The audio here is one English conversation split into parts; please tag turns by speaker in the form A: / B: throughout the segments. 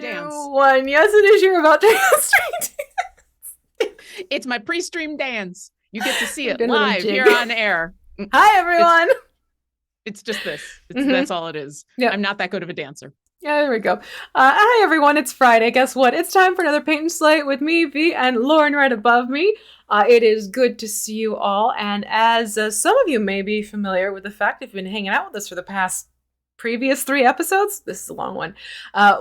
A: Dance.
B: 2, 1. Yes, it is. You're about to stream dance.
A: It's my pre-stream dance. You get to see
B: We're
A: it
B: doing a little
A: live
B: jig.
A: here on air.
B: Hi, everyone.
A: It's just this.
B: Mhm.
A: That's all it is.
B: Yep.
A: I'm not that good of a dancer.
B: Yeah, there we go. Hi, everyone. It's Friday. Guess what? It's time for another Paint and Slate with me, V, and Lauren right above me. It is good to see you all. And as some of you may be familiar with the fact, if you've been hanging out with us for the previous 3 episodes, this is a long one,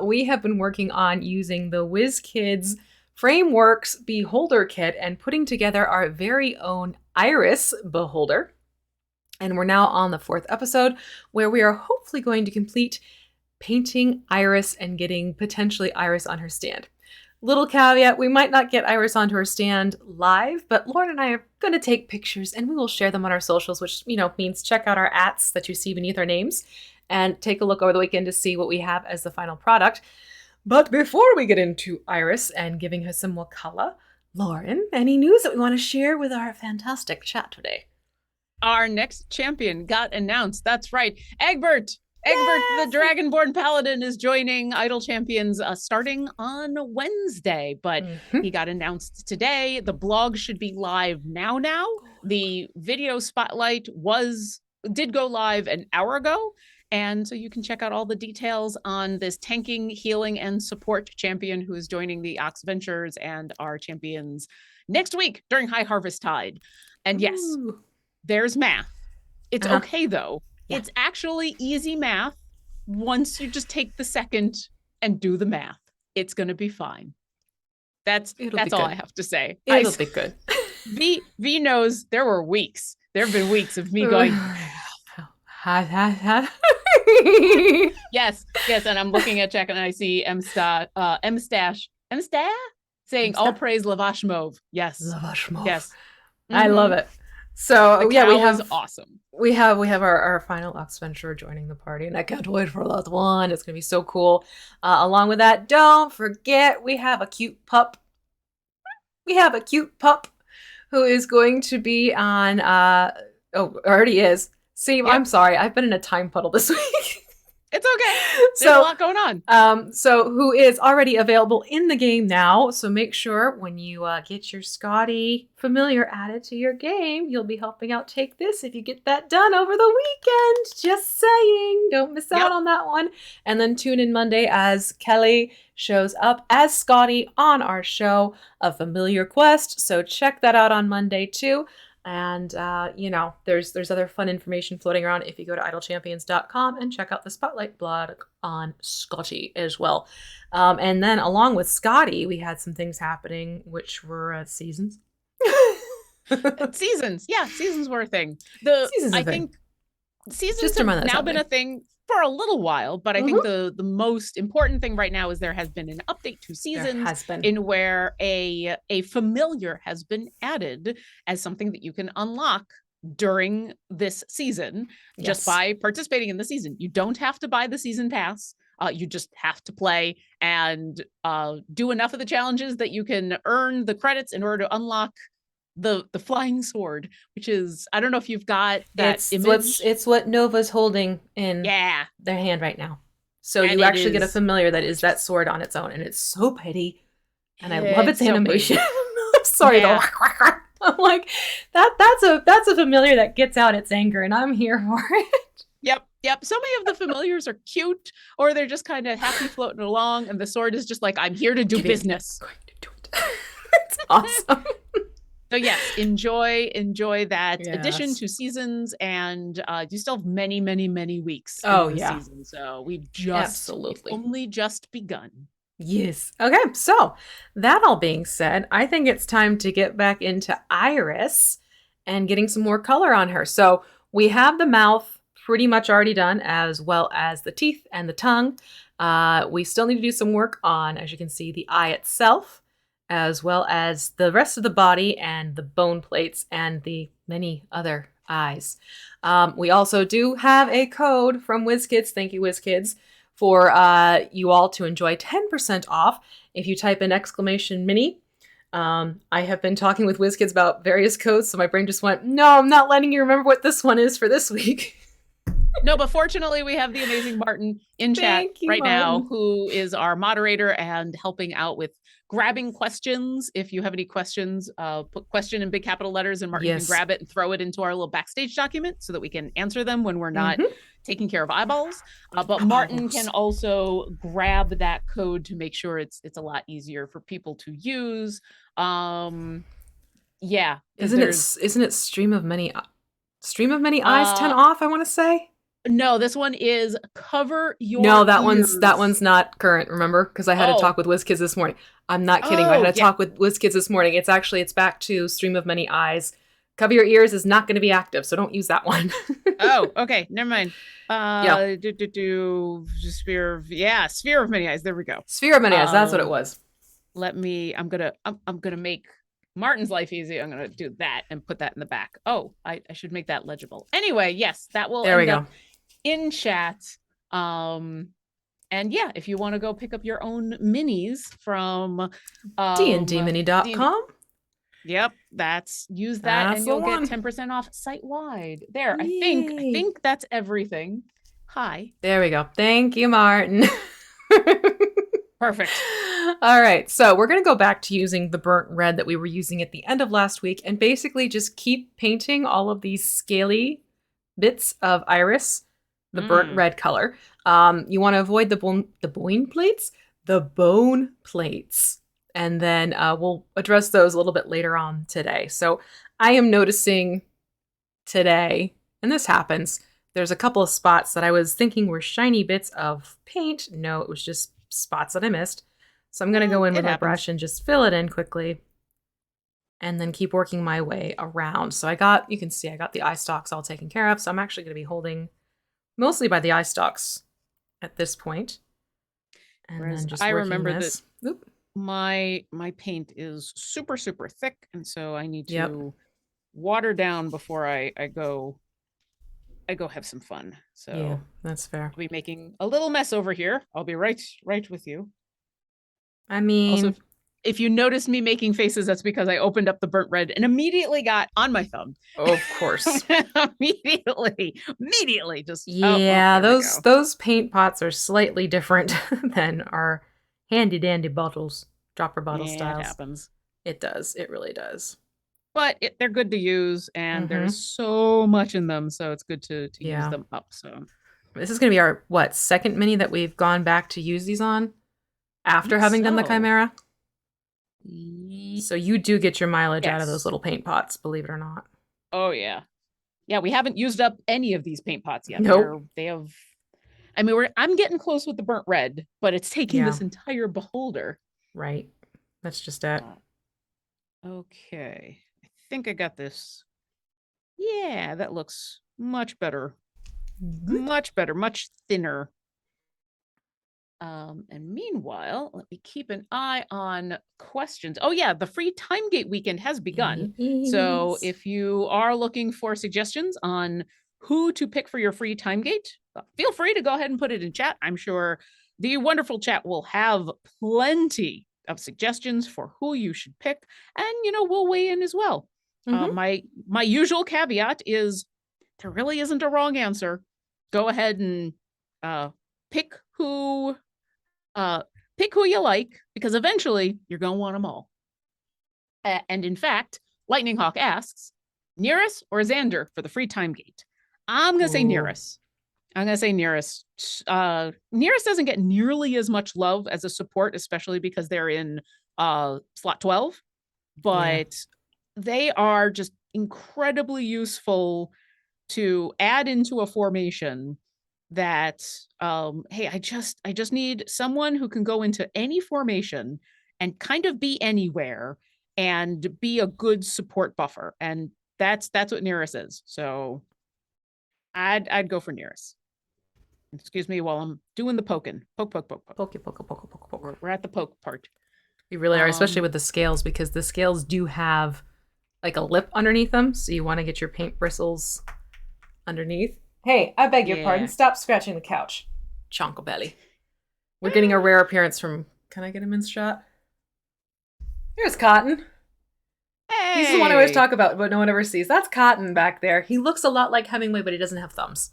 B: we have been working on using the WizKids Frameworks Beholder Kit and putting together our very own Iris Beholder. And we're now on the 4th episode, where we are hopefully going to complete painting Iris and getting potentially Iris on her stand. Little caveat, we might not get Iris onto her stand live, but Lauren and I are going to take pictures and we will share them on our socials, which, means check out our @ that you see beneath our names and take a look over the weekend to see what we have as the final product. But before we get into Iris and giving her some more color, Lauren, any news that we want to share with our fantastic chat today?
A: Our next champion got announced. That's right. Egbert, the Dragonborn Paladin, is joining Idle Champions starting on Wednesday, but he got announced today. The blog should be live now. The video spotlight did go live an hour ago, and so you can check out all the details on this tanking, healing, and support champion who is joining the Ox Ventures and our champions next week during High Harvest Tide. And yes, there's math. It's okay, though. Yeah. It's actually easy math once you just take the second and do the math. It's going to be fine. That's all I have to say.
B: It'll be good.
A: V knows there were weeks. There have been weeks of me going... yes, and I'm looking at Check and I see M-Stash saying all praise Lavash Mauve. Yes.
B: Lavash Mauve.
A: Yes.
B: I love it. So
A: we have awesome.
B: We have our final Ox Venture joining the party, and I can't wait for that one. It's gonna be so cool. Along with that, don't forget we have a cute pup. Who is going to be on already is. See, yep. I'm sorry. I've been in a time puddle this week.
A: It's okay. There's a lot going on.
B: So who is already available in the game now. So make sure when you get your Scotty familiar added to your game, you'll be helping out Take This if you get that done over the weekend. Just saying. Don't miss out on that one. And then tune in Monday as Kelly shows up as Scotty on our show, A Familiar Quest. So check that out on Monday too. And, there's other fun information floating around if you go to idlechampions.com and check out the Spotlight blog on Scotty as well. And then along with Scotty, we had some things happening, which were seasons.
A: Seasons. Yeah, seasons were a thing. I think seasons have now been a thing for a little while, but I think the most important thing right now is there has been an update to seasons in where a familiar has been added as something that you can unlock during this season just by participating in the season. You don't have to buy the season pass. You just have to play and do enough of the challenges that you can earn the credits in order to unlock the flying sword, which is, I don't know if you've got that
B: It's
A: image.
B: it's what Nova's holding in
A: Yeah,
B: their hand right now. So
A: and
B: you
A: it
B: actually get a
A: is
B: familiar that is that
A: gorgeous.
B: sword on its own, and it's so pretty, and I love its
A: It's so
B: animation.
A: pretty.
B: I'm sorry, the
A: Yeah.
B: whack, whack, whack. I'm like that's a familiar that gets out its anger, and I'm here for it.
A: Yep, yep. So many of the familiars are cute, or they're just kind of happy floating along, and the sword is just like, I'm here to do
B: Give it.
A: business.
B: Going to do it. It's awesome.
A: So yes, enjoy that addition
B: Yes.
A: to seasons, and you still have many, many, many weeks
B: Oh
A: into the
B: yeah,
A: season. So we've
B: absolutely.
A: only just begun.
B: Yes. Okay, so that all being said, I think it's time to get back into Iris and getting some more color on her. So we have the mouth pretty much already done, as well as the teeth and the tongue. We still need to do some work on, as you can see, the eye itself, as well as the rest of the body and the bone plates and the many other eyes. We also do have a code from WizKids. Thank you, WizKids, for you all to enjoy 10% off if you type in exclamation mini. I have been talking with WizKids about various codes, so my brain just went, no, I'm not letting you remember what this one is for this week.
A: No, but fortunately, we have the amazing Martin in chat
B: Thank you,
A: right now,
B: Martin.
A: who is our moderator and helping out with grabbing questions. If you have any questions, put question in big capital letters, and Martin can
B: Yes.
A: grab it and throw it into our little backstage document so that we can answer them when we're not
B: Mhm.
A: taking care of eyeballs. But Martin can also grab that code to make sure it's a lot easier for people to use. Yeah,
B: Isn't it stream of many eyes 10 off, I want to say?
A: no, this one is cover your
B: No,
A: ears.
B: that one's not current, remember? Because I had to talk with WizKids this morning. I'm not kidding. I had to talk with WizKids this morning. It's back to stream of many eyes. Cover your ears is not going to be active, so don't use that one.
A: Oh, okay, never mind.
B: Yeah.
A: Sphere of many eyes. There we go.
B: Sphere of many eyes, that's what it was.
A: I'm gonna make Martin's life easy. I'm gonna do that and put that in the back. Oh, I should make that legible. Anyway, yes, that will end up in chat. And yeah, if you want to go pick up your own minis from
B: dndmini.com.
A: Yep, use that and you'll get 10% off site wide. There, I think that's everything. Hi.
B: There we go. Thank you, Martin.
A: Perfect.
B: All right, so we're going to go back to using the burnt red that we were using at the end of last week and basically just keep painting all of these scaly bits of Iris, the burnt red color. You want to avoid the bone plates. And then we'll address those a little bit later on today. So I am noticing today, and this happens, there's a couple of spots that I was thinking were shiny bits of paint. No, it was just spots that I missed. So I'm going to go in with my brush and just fill it in quickly. And then keep working my way around. So you can see I got the eye stalks all taken care of. So I'm actually going to be holding mostly by the eye stalks at this point. And then just remember this. Oop.
A: My paint is super, super thick, and so I need to water down before I go have some fun. So
B: yeah, that's fair.
A: I'll be making a little mess over here. I'll be right with you.
B: I mean,
A: also, if you notice me making faces, that's because I opened up the burnt red and immediately got on my thumb.
B: Of course.
A: immediately just
B: those paint pots are slightly different than our handy dandy bottles, dropper bottle styles.
A: It happens.
B: It does. It really does.
A: But they're good to use, and there's so much in them, so it's good to use them up. So
B: this is going to be our second mini that we've gone back to use these on after having done the Chimera. So you do get your mileage out of those little paint pots, believe it or not.
A: Oh yeah, yeah. We haven't used up any of these paint pots yet.
B: Nope.
A: They have. I mean, I'm getting close with the burnt red, but it's taking this entire beholder.
B: Right. That's just it.
A: Okay. I think I got this. Yeah, that looks much better. Much better, much thinner. And meanwhile, let me keep an eye on questions. Oh yeah, the free Timegate weekend has begun. So if you are looking for suggestions on who to pick for your free Timegate, feel free to go ahead and put it in chat. I'm sure the wonderful chat will have plenty of suggestions for who you should pick, and we'll weigh in as well.
B: Mhm.
A: My usual caveat is there really isn't a wrong answer. Go ahead and uh, pick who pick who you like, because eventually you're gonna want them all. And in fact, Lightning Hawk asks, Nearest or Xander for the free time gate? I'm gonna say
B: Ooh.
A: Nearest. I'm gonna say Nearest. Nearest doesn't get nearly as much love as a support, especially because they're in slot 12,
B: Yeah.
A: but they are just incredibly useful to add into a formation that hey, I just need someone who can go into any formation and kind of be anywhere and be a good support buffer. And that's what Nearest is. So I'd go for Nearest. Excuse me while I'm doing the poking. Poke, poke, poke, poke.
B: Poke, poke, poke, poke, poke.
A: We're at the poke part.
B: You really are, especially with the scales, because the scales do have like a lip underneath them, so you want to get your paint bristles underneath. Hey, I beg your pardon. Stop scratching the couch. Chonka belly. We're getting a rare appearance from. Can I get him in shot? Here's Cotton.
A: Hey!
B: He's the one I always talk about, but no one ever sees. That's Cotton back there. He looks a lot like Hemingway, but he doesn't have thumbs.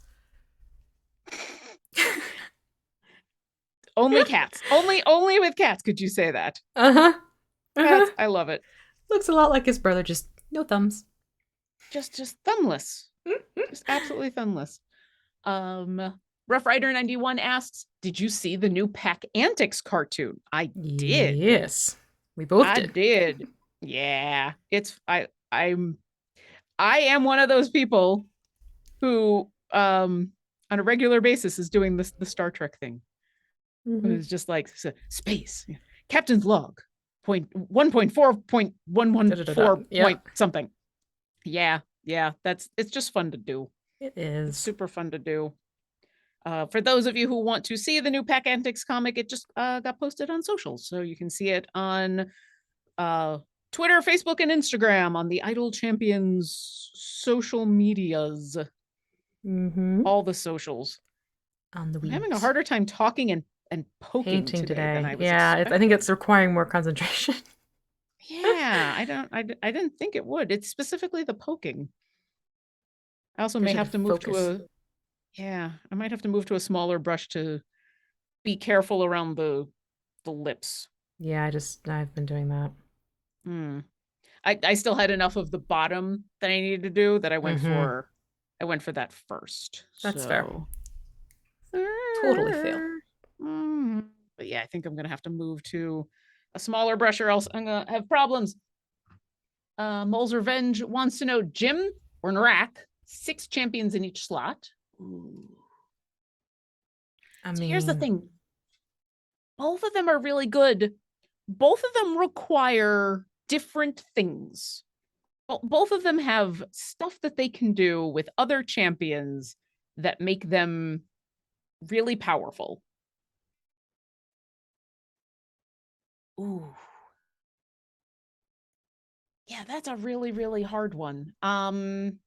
A: Only cats. Only with cats could you say that.
B: Uh-huh.
A: I love it.
B: Looks a lot like his brother, just no thumbs.
A: Just thumbless. Just absolutely thumbless. Rough Rider 91 asks, did you see the new Pack Antics cartoon? I did.
B: Yes. We both did.
A: I did. Yeah. I am one of those people who on a regular basis is doing the Star Trek thing.
B: Mm-hmm.
A: It's just like space. Captain's log. 1.4.114
B: Yep.
A: point something. Yeah, it's just fun to do.
B: It is.
A: It's super fun to do. For those of you who want to see the new Pack Antics comic, it just got posted on socials, so you can see it on Twitter, Facebook, and Instagram on the Idle Champions social medias.
B: Mm-hmm.
A: All the socials.
B: On the
A: I'm having a harder time talking and poking
B: painting
A: today than I was
B: I think it's requiring more concentration.
A: Yeah, I didn't think it would. It's specifically the poking. I also may have to move to I might have to move to a smaller brush to be careful around the lips.
B: Yeah, I've been doing that.
A: I still had enough of the bottom that I needed to do that I went for that first.
B: That's fair. Totally fair.
A: But yeah, I think I'm gonna have to move to a smaller brush or else I'm gonna have problems. Mole's Revenge wants to know Jim or Narak, 6 champions in each slot. Ooh.
B: I mean,
A: so here's the thing. Both of them are really good. Both of them require different things. Both of them have stuff that they can do with other champions that make them really powerful. Ooh. Yeah, that's a really, really hard one. I'm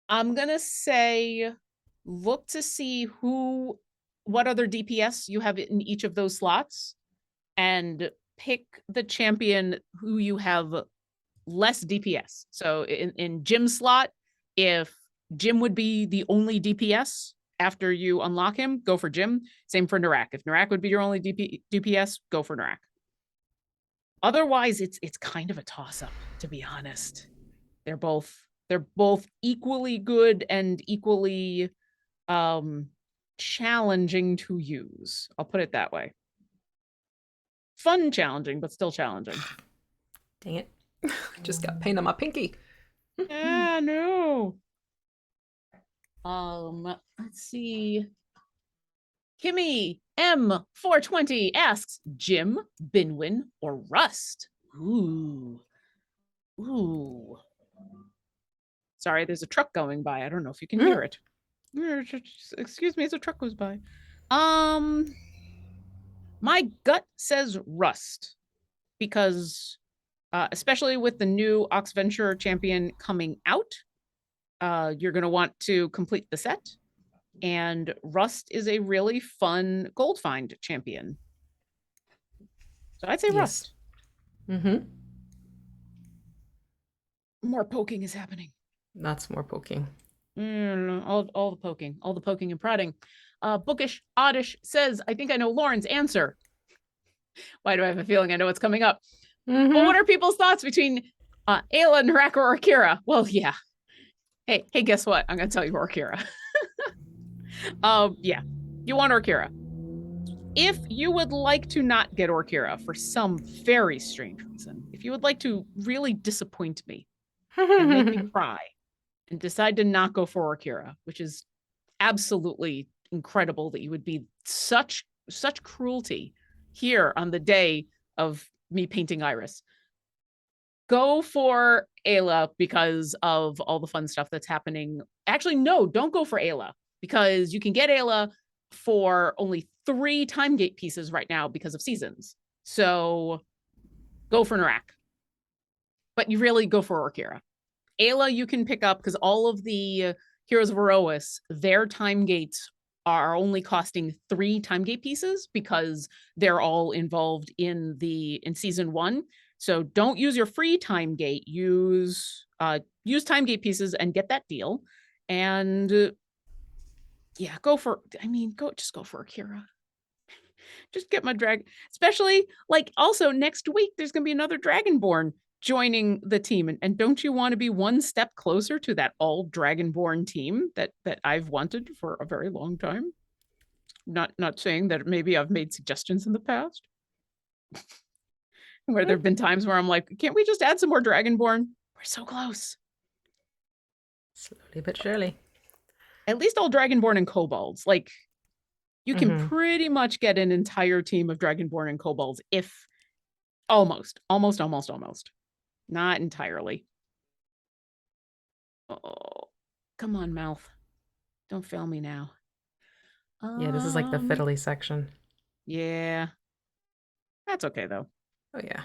A: gonna say look to see what other DPS you have in each of those slots and pick the champion who you have less DPS. So in Jim's slot, if Jim would be the only DPS after you unlock him, go for Jim. Same for Narak. If Narak would be your only DPS, go for Narak. Otherwise, it's kind of a toss-up, to be honest. They're both equally good and equally challenging to use. I'll put it that way. Fun challenging, but still challenging.
B: Dang it. I just got paint on my pinky.
A: Ah, no. Let's see. Kimmy M420 asks Jim, Binwin, or Rust? Ooh. Sorry, there's a truck going by. I don't know if you can hear it. Excuse me as a truck goes by. My gut says Rust because especially with the new Oxventure champion coming out, you're going to want to complete the set. And Rust is a really fun gold find champion. So I'd say Rust.
B: Mm-hmm.
A: More poking is happening.
B: That's more poking.
A: All the poking and prodding. Bookish Oddish says, I think I know Lauren's answer. Why do I have a feeling I know what's coming up? Well, what are people's thoughts between Ayla, Naraka, or Akira? Well, yeah. Hey, guess what? I'm gonna tell you Orkira. Yeah, you want Orkira. If you would like to not get Orkira for some very strange reason, if you would like to really disappoint me and make me cry and decide to not go for Orkira, which is absolutely incredible that you would be such cruelty here on the day of me painting Iris. Go for Ayla because of all the fun stuff that's happening. Actually, no, don't go for Ayla because you can get Ayla for only 3 time gate pieces right now because of seasons. So go for Narak. But you really go for Orkira. Ayla you can pick up because all of the Heroes of Erois, their time gates are only costing 3 time gate pieces because they're all involved in season 1. So don't use your free time gate. Use time gate pieces and get that deal. And go for Akira. Just get my drag, especially like also next week there's gonna be another Dragonborn joining the team. And don't you want to be one step closer to that all Dragonborn team that I've wanted for a very long time? Not saying that maybe I've made suggestions in the past where there have been times where I'm like, can't we just add some more Dragonborn? We're so close.
B: Slowly but surely.
A: At least all Dragonborn and Kobolds. Like, you can pretty much get an entire team of Dragonborn and Kobolds if almost. Not entirely. Oh, come on, mouth. Don't fail me now.
B: Yeah, this is like the fiddly section.
A: Yeah. That's okay, though.
B: Oh, yeah.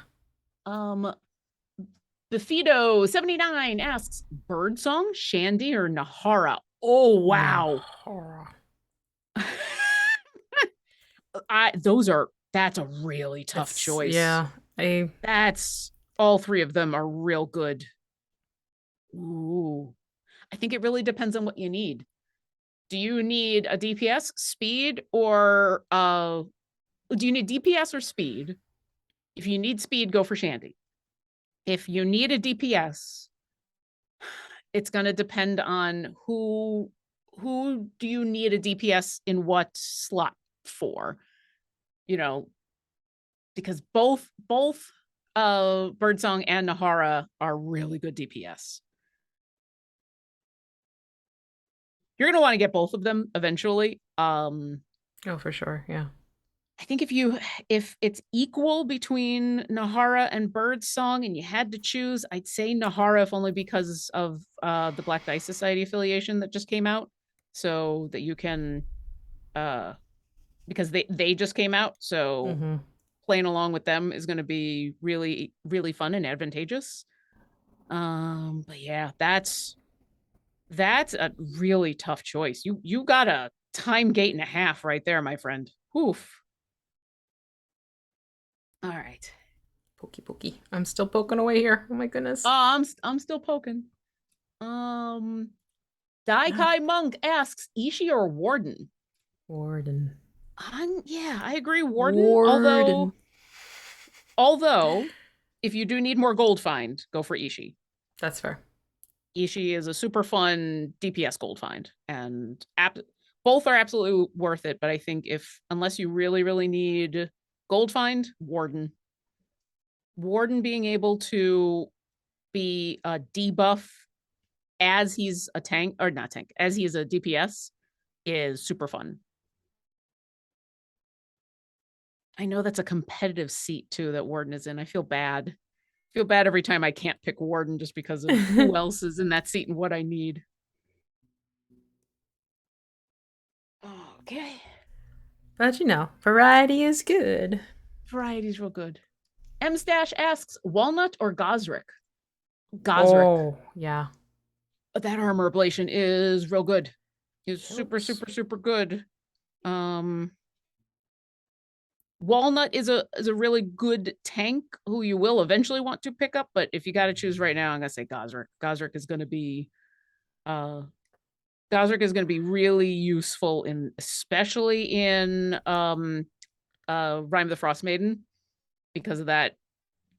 A: Befido79 asks, Birdsong, Shandy, or Nahara? Oh, wow. Nahara. That's a really tough choice.
B: Yeah.
A: That's all 3 of them are real good. Ooh. I think it really depends on what you need. Do you need a DPS, speed, or do you need DPS or speed? If you need speed, go for Shandy. If you need a DPS, it's going to depend on who do you need a DPS in what slot for, because both Birdsong and Nahara are really good DPS. You're going to want to get both of them eventually.
B: Oh, for sure. Yeah.
A: I think if it's equal between Nahara and Birdsong and you had to choose, I'd say Nahara, if only because of the Black Dice Society affiliation that just came out. So that you can because they just came out. So playing along with them is going to be really, really fun and advantageous. But yeah, that's a really tough choice. You got a time gate and a half right there, my friend. Oof. All right.
B: Pokey. I'm still poking away here. Oh my goodness.
A: Oh, I'm still poking. Daikai Monk asks, Ishii or Warden?
B: Warden.
A: Yeah, I agree. Warden. Although, if you do need more gold find, go for Ishii.
B: That's fair.
A: Ishii is a super fun DPS gold find, and both are absolutely worth it. But I think unless you really, really need gold find, Warden being able to be a debuff as he's a tank, or not tank, as he is a DPS is super fun. I know that's a competitive seat too that Warden is in. I feel bad. Every time I can't pick Warden just because of who else is in that seat and what I need. Okay.
B: But variety is good.
A: Variety's real good. M Stash asks, Walnut or Gosrick? Gosrick.
B: Oh, yeah.
A: That armor ablation is real good. It's super good. Walnut is a really good tank who you will eventually want to pick up, but if you got to choose right now, I'm gonna say Gosrick. Gosrick is gonna be really useful especially in Rime of the Frost Maiden, because of that,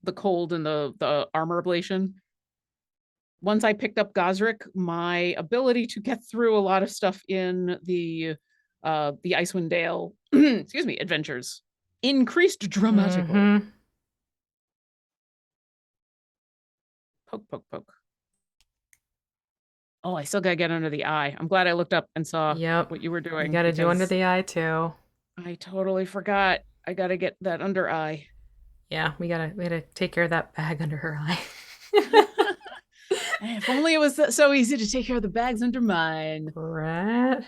A: the cold and the armor ablation. Once I picked up Gosrick, my ability to get through a lot of stuff in the Icewind Dale excuse me, adventures increased dramatically.
B: Mm-hmm.
A: Poke, poke, poke. Oh, I still gotta get under the eye. I'm glad I looked up and saw what you were doing.
B: You gotta do under the eye too.
A: I totally forgot. I gotta get that under eye.
B: Yeah, we gotta take care of that bag under her eye.
A: If only it was so easy to take care of the bags under mine.
B: Right.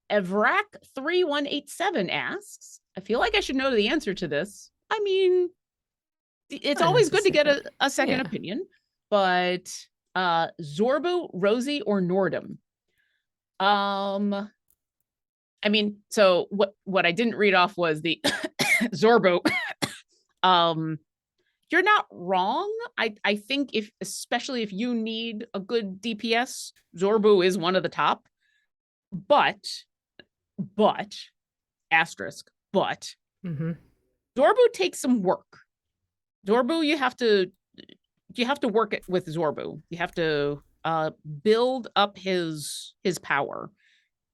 A: Evrak 3187 asks, I feel like I should know the answer to this. I mean, it's always good to get a second opinion, but Zorbu, Rosie, or Nordum? I mean, so what I didn't read off was the Zorbu. You're not wrong. I think especially if you need a good DPS, Zorbu is one of the top. But asterisk,
B: mm-hmm.
A: Zorbu takes some work. Zorbu, you have to work it with Zorbu. You have to build up his power.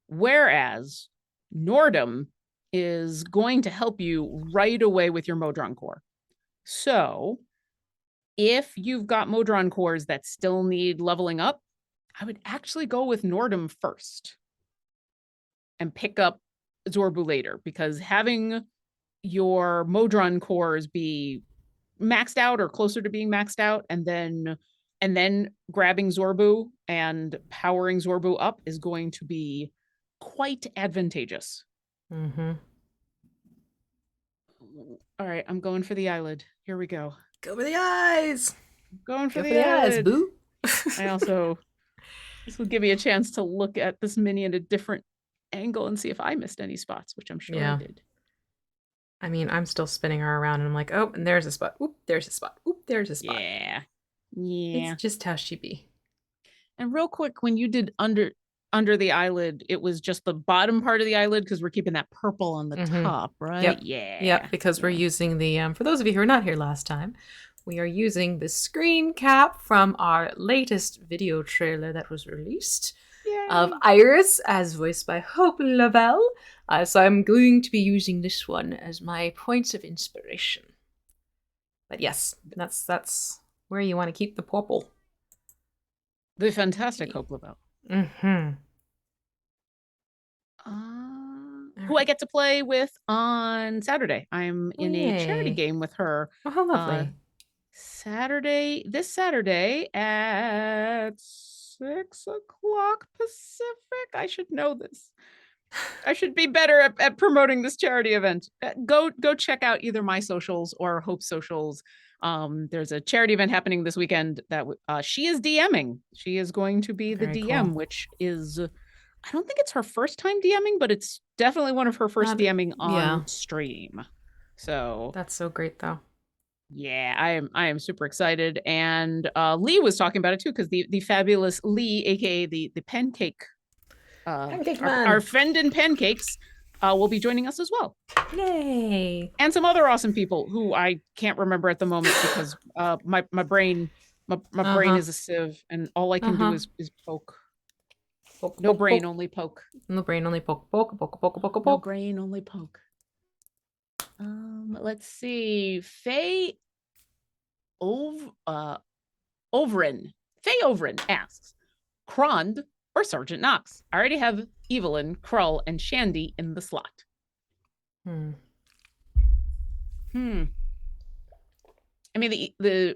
A: Whereas Nordum is going to help you right away with your Modron core. So if you've got Modron cores that still need leveling up, I would actually go with Nordum first and pick up Zorbu later, because having your Modron cores be maxed out or closer to being maxed out, and then grabbing Zorbu and powering Zorbu up is going to be quite advantageous.
B: Mm-hmm.
A: All right, I'm going for the eyelid. Here we go.
B: Go for the eyes.
A: Going for the eyes,
B: boo.
A: I also, this will give me a chance to look at this mini at a different angle and see if I missed any spots, which I'm sure I did.
B: I mean, I'm still spinning her around and I'm like, oh, and there's a spot. Oop, there's a spot. Oop, there's a spot.
A: Yeah.
B: It's just how she be.
A: And real quick, when you did under the eyelid, it was just the bottom part of the eyelid, because we're keeping that purple on the top, right?
B: Yep.
A: Yeah.
B: Yep, because we're using the, for those of you who were not here last time, we are using the screen cap from our latest video trailer that was released.
A: Yay.
B: Of Iris, as voiced by Hope Lavelle. So I'm going to be using this one as my points of inspiration. But yes, that's where you want to keep the purple.
A: The fantastic Hope Lavelle.
B: Mm-hmm.
A: Who I get to play with on Saturday. I'm in a charity game with her.
B: Oh, how lovely.
A: This Saturday at 6 o'clock Pacific. I should know this. I should be better at promoting this charity event. Go check out either my socials or Hope's socials. There's a charity event happening this weekend that she is DMing. She is going to be the DM, cool. Which is, I don't think it's her first time DMing, but it's definitely one of her first DMing on stream. So
B: that's so great, though.
A: Yeah, I am super excited. And Lee was talking about it too, because the fabulous Lee, aka the pancake, our friend in pancakes, will be joining us as well.
B: Yay!
A: And some other awesome people who I can't remember at the moment because my brain is a sieve, and all I can do is poke. No brain, only poke.
B: No brain, only poke. Poke.
A: No brain, only poke. Let's see. Faye Overin asks, Krond or Sergeant Knox? I already have Evelyn, Krull, and Shandy in the slot. I mean, the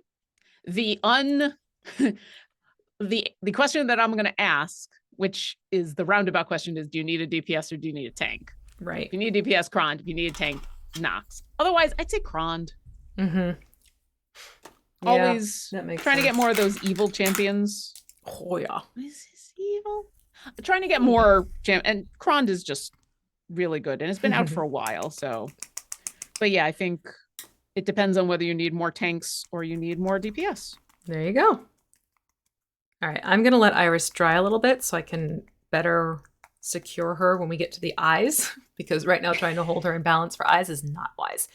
A: question that I'm going to ask, which is the roundabout question, is: do you need a DPS or do you need a tank?
B: Right.
A: If you need a DPS, Krond. If you need a tank, Knox. Otherwise, I'd say Krond. Always
B: that makes
A: trying
B: sense.
A: to get more of those evil champions.
B: Oh yeah.
A: Is this evil? trying to get more and Krond is just really good and it's been out for a while. So, but yeah, I think it depends on whether you need more tanks or you need more DPS.
B: There you go. All right, I'm gonna let Iris dry a little bit so I can better secure her when we get to the eyes, because right now trying to hold her in balance for eyes is not wise.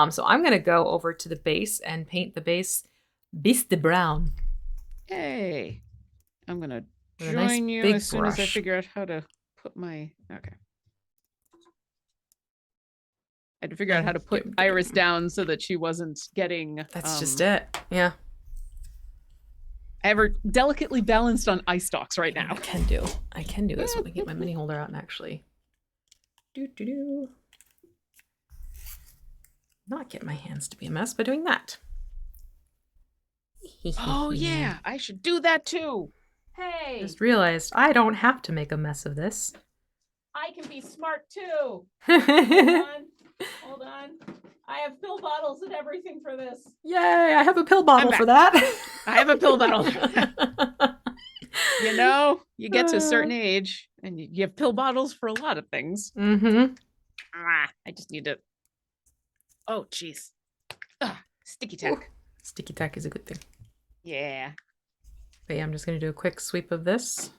B: So I'm gonna go over to the base and paint the base Beastie Brown.
A: Hey, I'm gonna
B: With a
A: join
B: nice
A: you
B: big
A: as soon as I
B: brush.
A: figure out how to put my okay. I had to figure out how to put Iris down so that she wasn't getting.
B: That's just it. Yeah.
A: I have her delicately balanced on eye stalks right now.
B: I can do this. Let me get my mini holder out and actually not get my hands to be a mess by doing that.
A: Oh yeah, I should do that too. Hey,
B: Just realized I don't have to make a mess of this.
A: I can be smart too. Hold on. I have pill bottles and everything for this.
B: Yay, I have a pill bottle for that.
A: I have a pill bottle. You know, you get to a certain age and you have pill bottles for a lot of things.
B: Mm-hmm.
A: I just need to. Oh, jeez. Sticky tack.
B: Ooh, sticky tack is a good thing.
A: Yeah.
B: But yeah, I'm just going to do a quick sweep of this.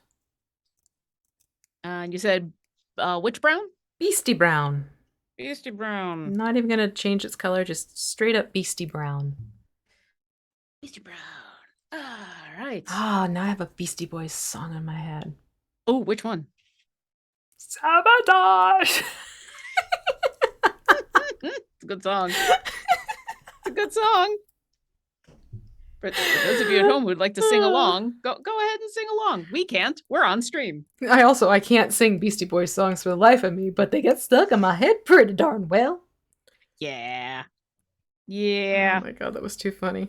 A: You said which brown?
B: Beastie Brown.
A: Beastie Brown.
B: I'm not even going to change its color, just straight up Beastie Brown.
A: Beastie Brown. All right.
B: Ah, now I have a Beastie Boys song in my head.
A: Oh, which one?
B: Sabotage!
A: It's a good song. It's a good song. For those of you at home who'd like to sing along, go ahead and sing along. We can't. We're on stream.
B: I can't sing Beastie Boys songs for the life of me, but they get stuck in my head pretty darn well.
A: Yeah. Yeah.
B: Oh my god, that was too funny.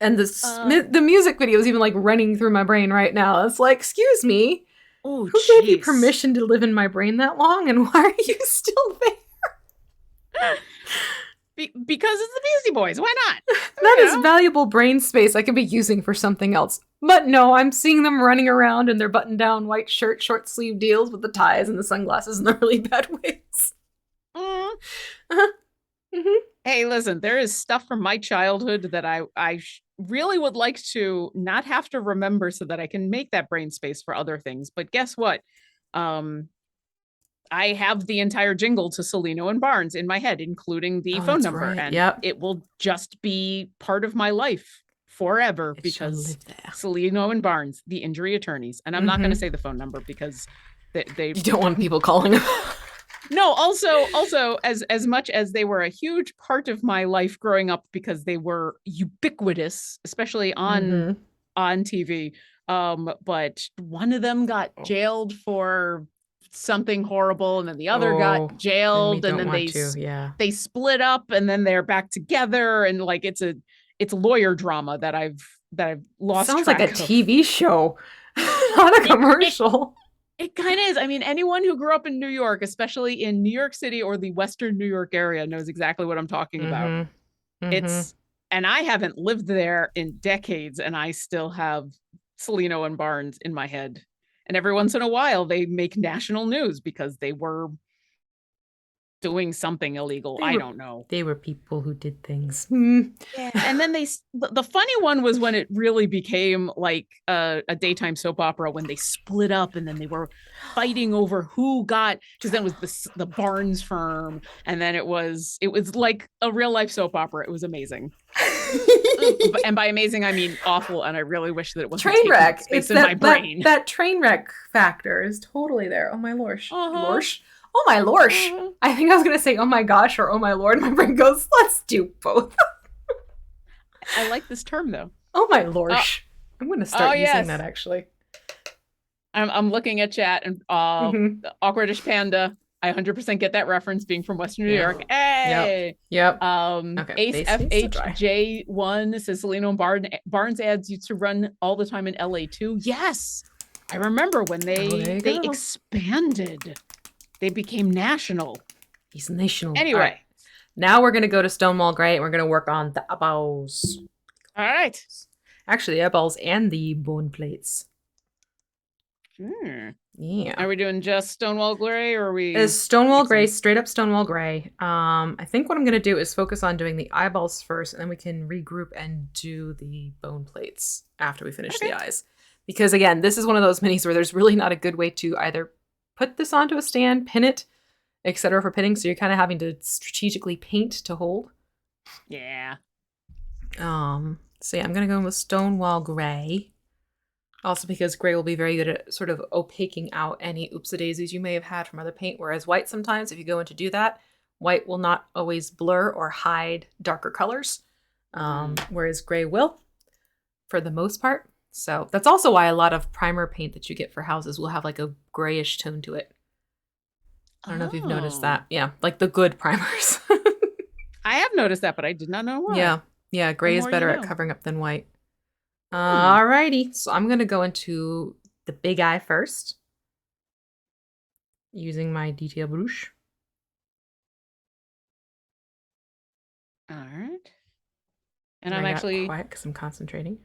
B: And the music video is even like running through my brain right now. It's like, excuse me,
A: who
B: gave you permission to live in my brain that long, and why are you still there?
A: Because it's the Beastie Boys. Why not?
B: That is valuable brain space I could be using for something else. But no, I'm seeing them running around in their button-down white shirt, short sleeve deals with the ties and the sunglasses and the really bad wigs.
A: Hey, listen, there is stuff from my childhood that I really would like to not have to remember so that I can make that brain space for other things. But guess what? I have the entire jingle to Celino and Barnes in my head, including the phone number.
B: Right.
A: And it will just be part of my life forever because Celino and Barnes, the injury attorneys. And I'm not going to say the phone number because they
B: you don't want people calling them.
A: No, also as much as they were a huge part of my life growing up because they were ubiquitous, especially on TV. But one of them got jailed for something horrible, and then the other got jailed, and then they split up, and then they're back together, and like it's lawyer drama that I've lost.
B: Sounds like a TV show, not a commercial.
A: It kind of is. I mean, anyone who grew up in New York, especially in New York City or the Western New York area, knows exactly what I'm talking about. And I haven't lived there in decades, and I still have Celino and Barnes in my head. And every once in a while, they make national news because they were doing something illegal. I don't know.
B: They were people who did things.
A: Yeah. And then the funny one was when it really became like a daytime soap opera when they split up and then they were fighting over who got, because then it was the Barnes firm. And then it was like a real life soap opera. It was amazing. And by amazing, I mean awful. And I really wish that it wasn't
B: train wreck.
A: It's in my brain.
B: That train wreck factor is totally there. Oh my lorsh. Lorsh? Oh my lorsh. I think I was going to say, oh my gosh, or oh my lord. My brain goes, let's do both.
A: I like this term, though.
B: Oh my lorsh. I'm going to start using that, actually.
A: I'm looking at chat, and Awkwardish Panda. I 100% get that reference being from Western New York. Hey!
B: Yep.
A: Ace FHJ1 says Celino and Barnes ads used to run all the time in LA, too. Yes! I remember when they expanded. They became national.
B: He's national.
A: Anyway.
B: Right. Now we're going to go to Stonewall Grey and we're going to work on the eyeballs.
A: All right.
B: Actually, the eyeballs and the bone plates.
A: Hmm.
B: Yeah.
A: Are we doing just Stonewall Gray, or are we?
B: Is Stonewall Gray,
A: mixing?
B: straight up Stonewall Gray. I think what I'm going to do is focus on doing the eyeballs first, and then we can regroup and do the bone plates after we finish the
A: Okay.
B: eyes. Because again, this is one of those minis where there's really not a good way to either put this onto a stand, pin it, etc. for pinning, so you're kind of having to strategically paint to hold.
A: Yeah.
B: So yeah, I'm going to go with Stonewall Gray. Also because gray will be very good at sort of opaquing out any oopsie-daisies you may have had from other paint, whereas white sometimes, if you go in to do that, white will not always blur or hide darker colors, whereas gray will, for the most part. So that's also why a lot of primer paint that you get for houses will have like a grayish tone to it. I don't know if you've noticed that. Yeah, like the good primers.
A: I have noticed that, but I did not know why.
B: Yeah, gray is
A: more
B: better
A: you
B: at
A: know.
B: covering up than white.
A: Hmm.
B: Alrighty, so I'm gonna go into the big eye first, using my detail brush.
A: All right. And
B: I
A: I'm
B: got
A: actually,
B: quiet because I'm concentrating.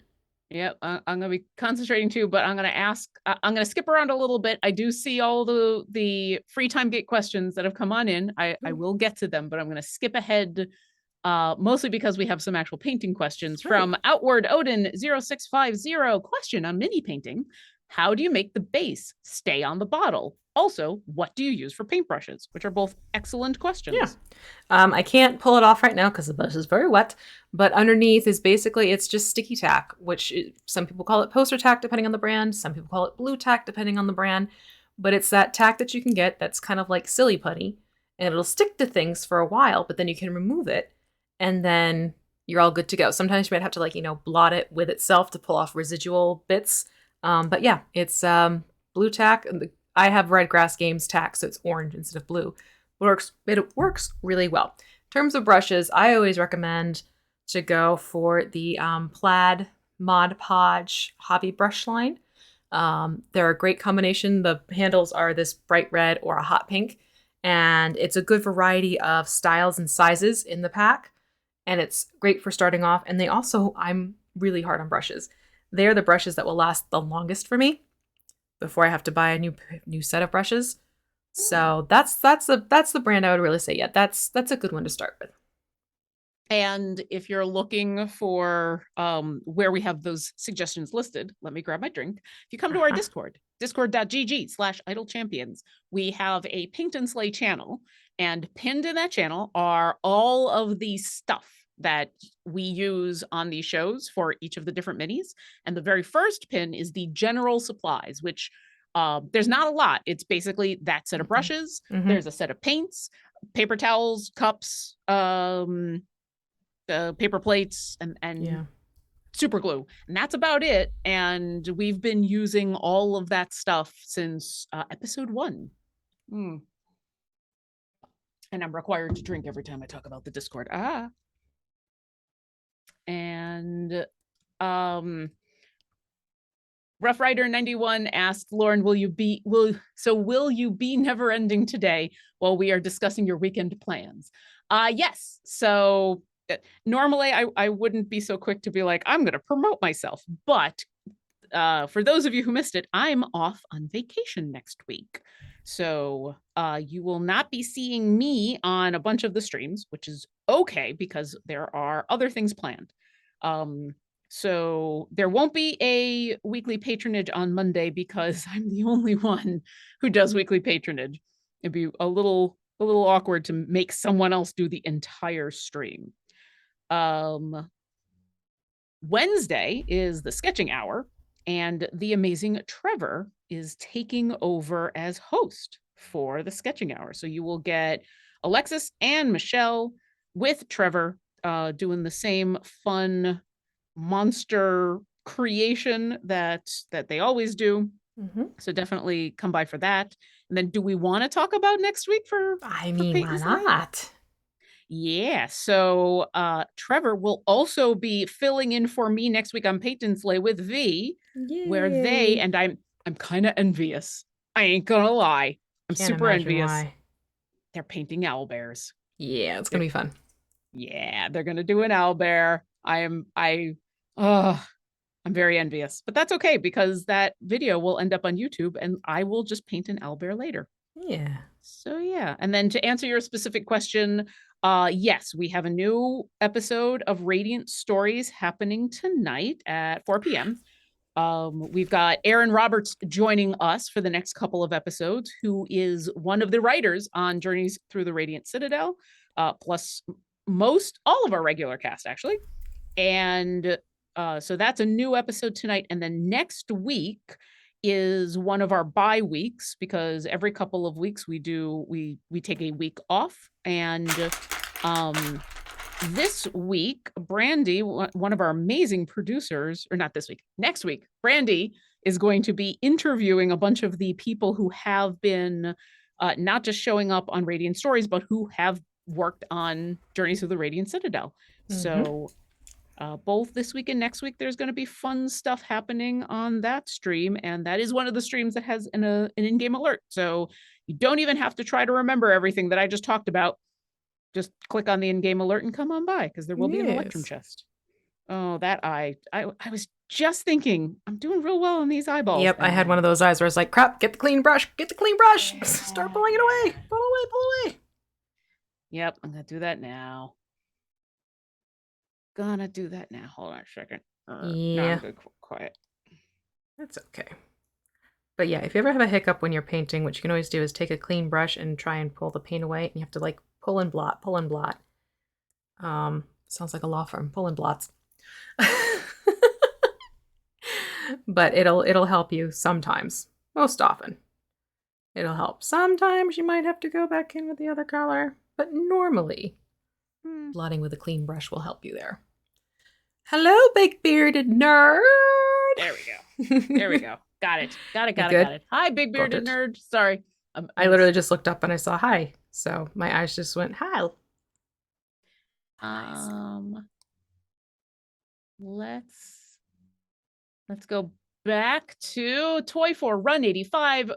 A: yep, I'm gonna be concentrating too, but I'm gonna ask. I'm gonna skip around a little bit. I do see all the free time gate questions that have come on in. I will get to them, but I'm gonna skip ahead. Mostly because we have some actual painting questions from Outward Odin 0650. Question on mini painting. How do you make the base stay on the bottle? Also, what do you use for paintbrushes? Which are both excellent questions.
B: Yeah. I can't pull it off right now because the brush is very wet, but underneath is basically, it's just sticky tack, which some people call it poster tack depending on the brand. Some people call it blue tack depending on the brand, but it's that tack that you can get that's kind of like silly putty, and it'll stick to things for a while, but then you can remove it and then you're all good to go. Sometimes you might have to, like, blot it with itself to pull off residual bits. But yeah, it's blue tack. I have Red Grass Games tack, so it's orange instead of blue. It works really well. In terms of brushes, I always recommend to go for the Plaid Mod Podge hobby brush line. They're a great combination. The handles are this bright red or a hot pink, and it's a good variety of styles and sizes in the pack, and it's great for starting off. And they also, I'm really hard on brushes. They're the brushes that will last the longest for me before I have to buy a new set of brushes. So that's the brand I would really say. Yeah, that's a good one to start with.
A: And if you're looking for where we have those suggestions listed, let me grab my drink. If you come to our Discord, discord.gg/idle champions, we have a Paint and Slay channel, and pinned in that channel are all of the stuff that we use on these shows for each of the different minis. And the very first pin is the general supplies, which there's not a lot. It's basically that set of brushes. There's a set of paints, paper towels, cups, paper plates, and super glue, and that's about it. And we've been using all of that stuff since episode 1. And I'm required to drink every time I talk about the Discord. And Rough Rider 91 asked, Lauren, will you be never ending today while we are discussing your weekend plans? Yes. So normally I wouldn't be so quick to be like, I'm going to promote myself. But for those of you who missed it, I'm off on vacation next week. So you will not be seeing me on a bunch of the streams, which is okay because there are other things planned. So there won't be a weekly patronage on Monday because I'm the only one who does weekly patronage. It'd be a little awkward to make someone else do the entire stream. Wednesday is the sketching hour, and the amazing Trevor is taking over as host for the sketching hour. So you will get Alexis and Michelle with Trevor doing the same fun monster creation that they always do. So definitely come by for that. And then do we want to talk about next week for
B: why not?
A: Yeah, so Trevor will also be filling in for me next week on Paint and Slay with V.
B: Yay.
A: Where they, and I'm kind of envious. I ain't gonna lie. I'm
B: Can't
A: super envious.
B: why.
A: They're painting owlbears.
B: Yeah, it's gonna be fun.
A: Yeah, they're gonna do an owlbear. I'm very envious, but that's okay because that video will end up on YouTube and I will just paint an owlbear later.
B: Yeah.
A: So yeah, and then to answer your specific question, yes, we have a new episode of Radiant Stories happening tonight at 4 p.m. We've got Aaron Roberts joining us for the next couple of episodes, who is one of the writers on Journeys Through the Radiant Citadel, plus all of our regular cast, actually. And so that's a new episode tonight. And then next week is one of our bye weeks because every couple of weeks we take a week off. And this week, Brandy, one of our amazing producers, or not this week, next week, Brandy is going to be interviewing a bunch of the people who have been not just showing up on Radiant Stories, but who have worked on Journeys of the Radiant Citadel. So both this week and next week, there's going to be fun stuff happening on that stream. And that is one of the streams that has an in-game alert. So you don't even have to try to remember everything that I just talked about. Just click on the in-game alert and come on by because there will be an Electrum chest. Oh, that eye. I was just thinking, I'm doing real well on these eyeballs.
B: Yep, I had one of those eyes where I was like, crap, get the clean brush,
A: Yeah.
B: start pulling it away, pull away.
A: Yep, I'm going to do that now. Gonna do that now. Hold on a second.
B: Yeah.
A: No, I'm good. Quiet.
B: That's okay. But yeah, if you ever have a hiccup when you're painting, what you can always do is take a clean brush and try and pull the paint away. And you have to like pull and blot. Sounds like a law firm, pull and blots. But it'll help you sometimes. Most often. It'll help. Sometimes you might have to go back in with the other color. But normally, blotting with a clean brush will help you there. Hello, big bearded nerd.
A: There we go. There we go. Got it. Got it. Hi, big bearded nerd. Sorry.
B: I literally just looked up and I saw hi. So my eyes just went, hi.
A: Let's go back to Toy for Run 85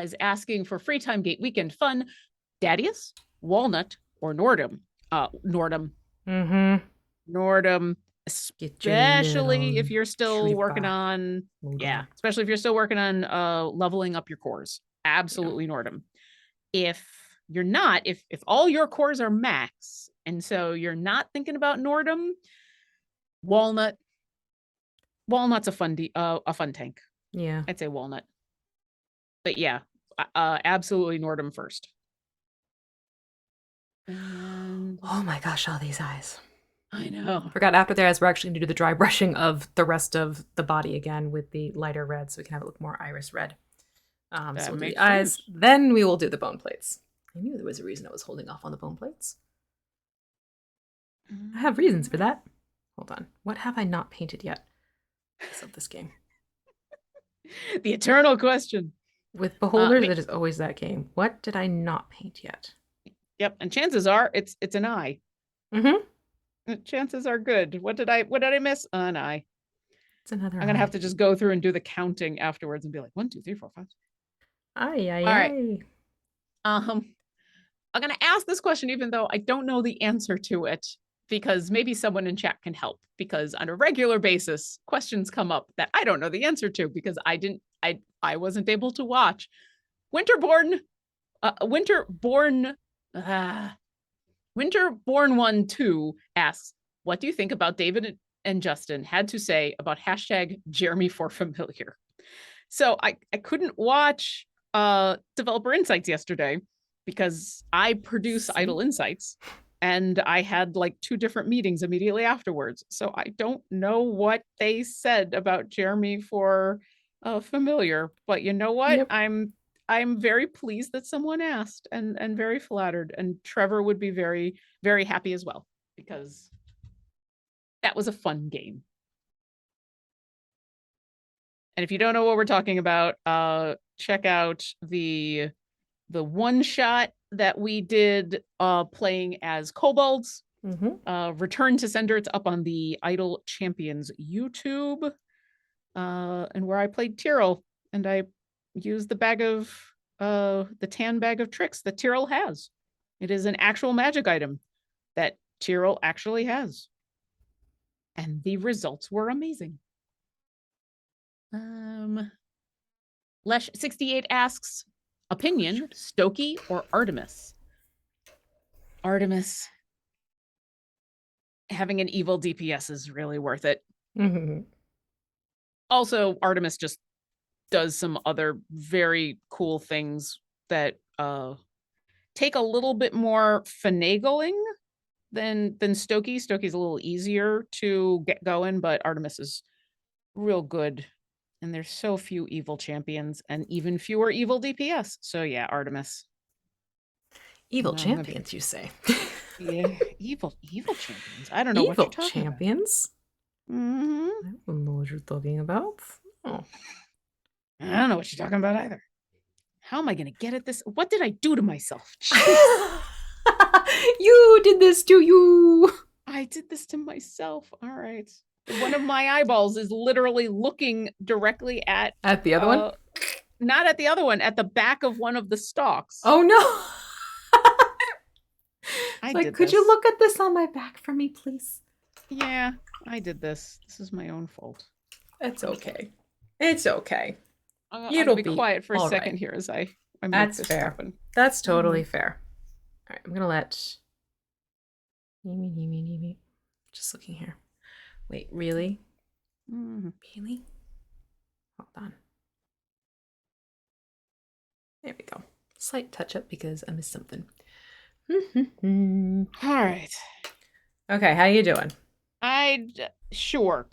A: is asking for free time gate weekend fun. Dadius, Walnut, or Nordum? Nordum. Nordum. Especially if you're still working on leveling up your cores. Absolutely Nordum. If you're not, if all your cores are max, and so you're not thinking about Nordum, Walnut's a fun tank.
B: Yeah.
A: I'd say Walnut. But yeah, absolutely Nordum first. And...
B: oh my gosh, all these eyes.
A: I know.
B: I forgot after the eyes, we're actually going to do the dry brushing of the rest of the body again with the lighter red so we can have it look more iris red. So we'll do the eyes, then we will do the bone plates. I knew there was a reason I was holding off on the bone plates. I have reasons for that. Hold on. What have I not painted yet of this game?
A: The eternal question.
B: With Beholders, it is always that game. What did I not paint yet?
A: Yep, and chances are it's an eye. Chances are good. What did I miss? An eye.
B: It's another.
A: I'm gonna have to just go through and do the counting afterwards and be like 1, 2, 3, 4, 5.
B: All
A: right. I'm gonna ask this question even though I don't know the answer to it because maybe someone in chat can help because on a regular basis questions come up that I don't know the answer to because I wasn't able to watch. Winterborn 1 2 asks, what do you think about David and Justin had to say about #Jeremy4Familiar? So I couldn't watch Developer Insights yesterday because I produce Idle Insights and I had like 2 different meetings immediately afterwards. So I don't know what they said about Jeremy for Familiar, but you know what?
B: Yep.
A: I'm very pleased that someone asked and very flattered, and Trevor would be very, very happy as well because that was a fun game. And if you don't know what we're talking about, check out the one shot that we did playing as kobolds. Return to Sender. It's up on the Idle Champions YouTube, and where I played Tyrell, and I used the tan bag of tricks that Tyrell has. It is an actual magic item that Tyrell actually has, and the results were amazing. Lesh 68 asks, opinion, Stokey or Artemis? Artemis. Having an evil DPS is really worth it.
B: Mm-hmm.
A: Also, Artemis just does some other very cool things that take a little bit more finagling than Stokey. Stokey's a little easier to get going, but Artemis is real good. And there's so few evil champions and even fewer evil DPS. So yeah, Artemis.
B: Evil
A: No,
B: champions, you say?
A: Yeah, evil champions. I don't know what you're
B: Evil
A: talking
B: champions?
A: about. Mm-hmm.
B: I don't know what you're talking about. Oh.
A: I don't know what you're talking about either. How am I going to get at this? What did I do to myself?
B: You did this to you.
A: I did this to myself. All right. One of my eyeballs is literally looking directly at
B: the other one?
A: Not at the other one, at the back of one of the stalks.
B: Oh no. Could you
A: this.
B: look at this on my back for me, please?
A: Yeah, I did this. This is my own fault.
B: It's okay. It's okay.
A: It'll be quiet for a second
B: right.
A: here as I make
B: That's
A: this
B: fair.
A: happen.
B: That's totally fair. All right, I'm gonna let. Just looking here. Wait, really? Really? Hold on. There we go. Slight touch up because I missed something.
A: All right.
B: Okay, how you doing?
A: Sure.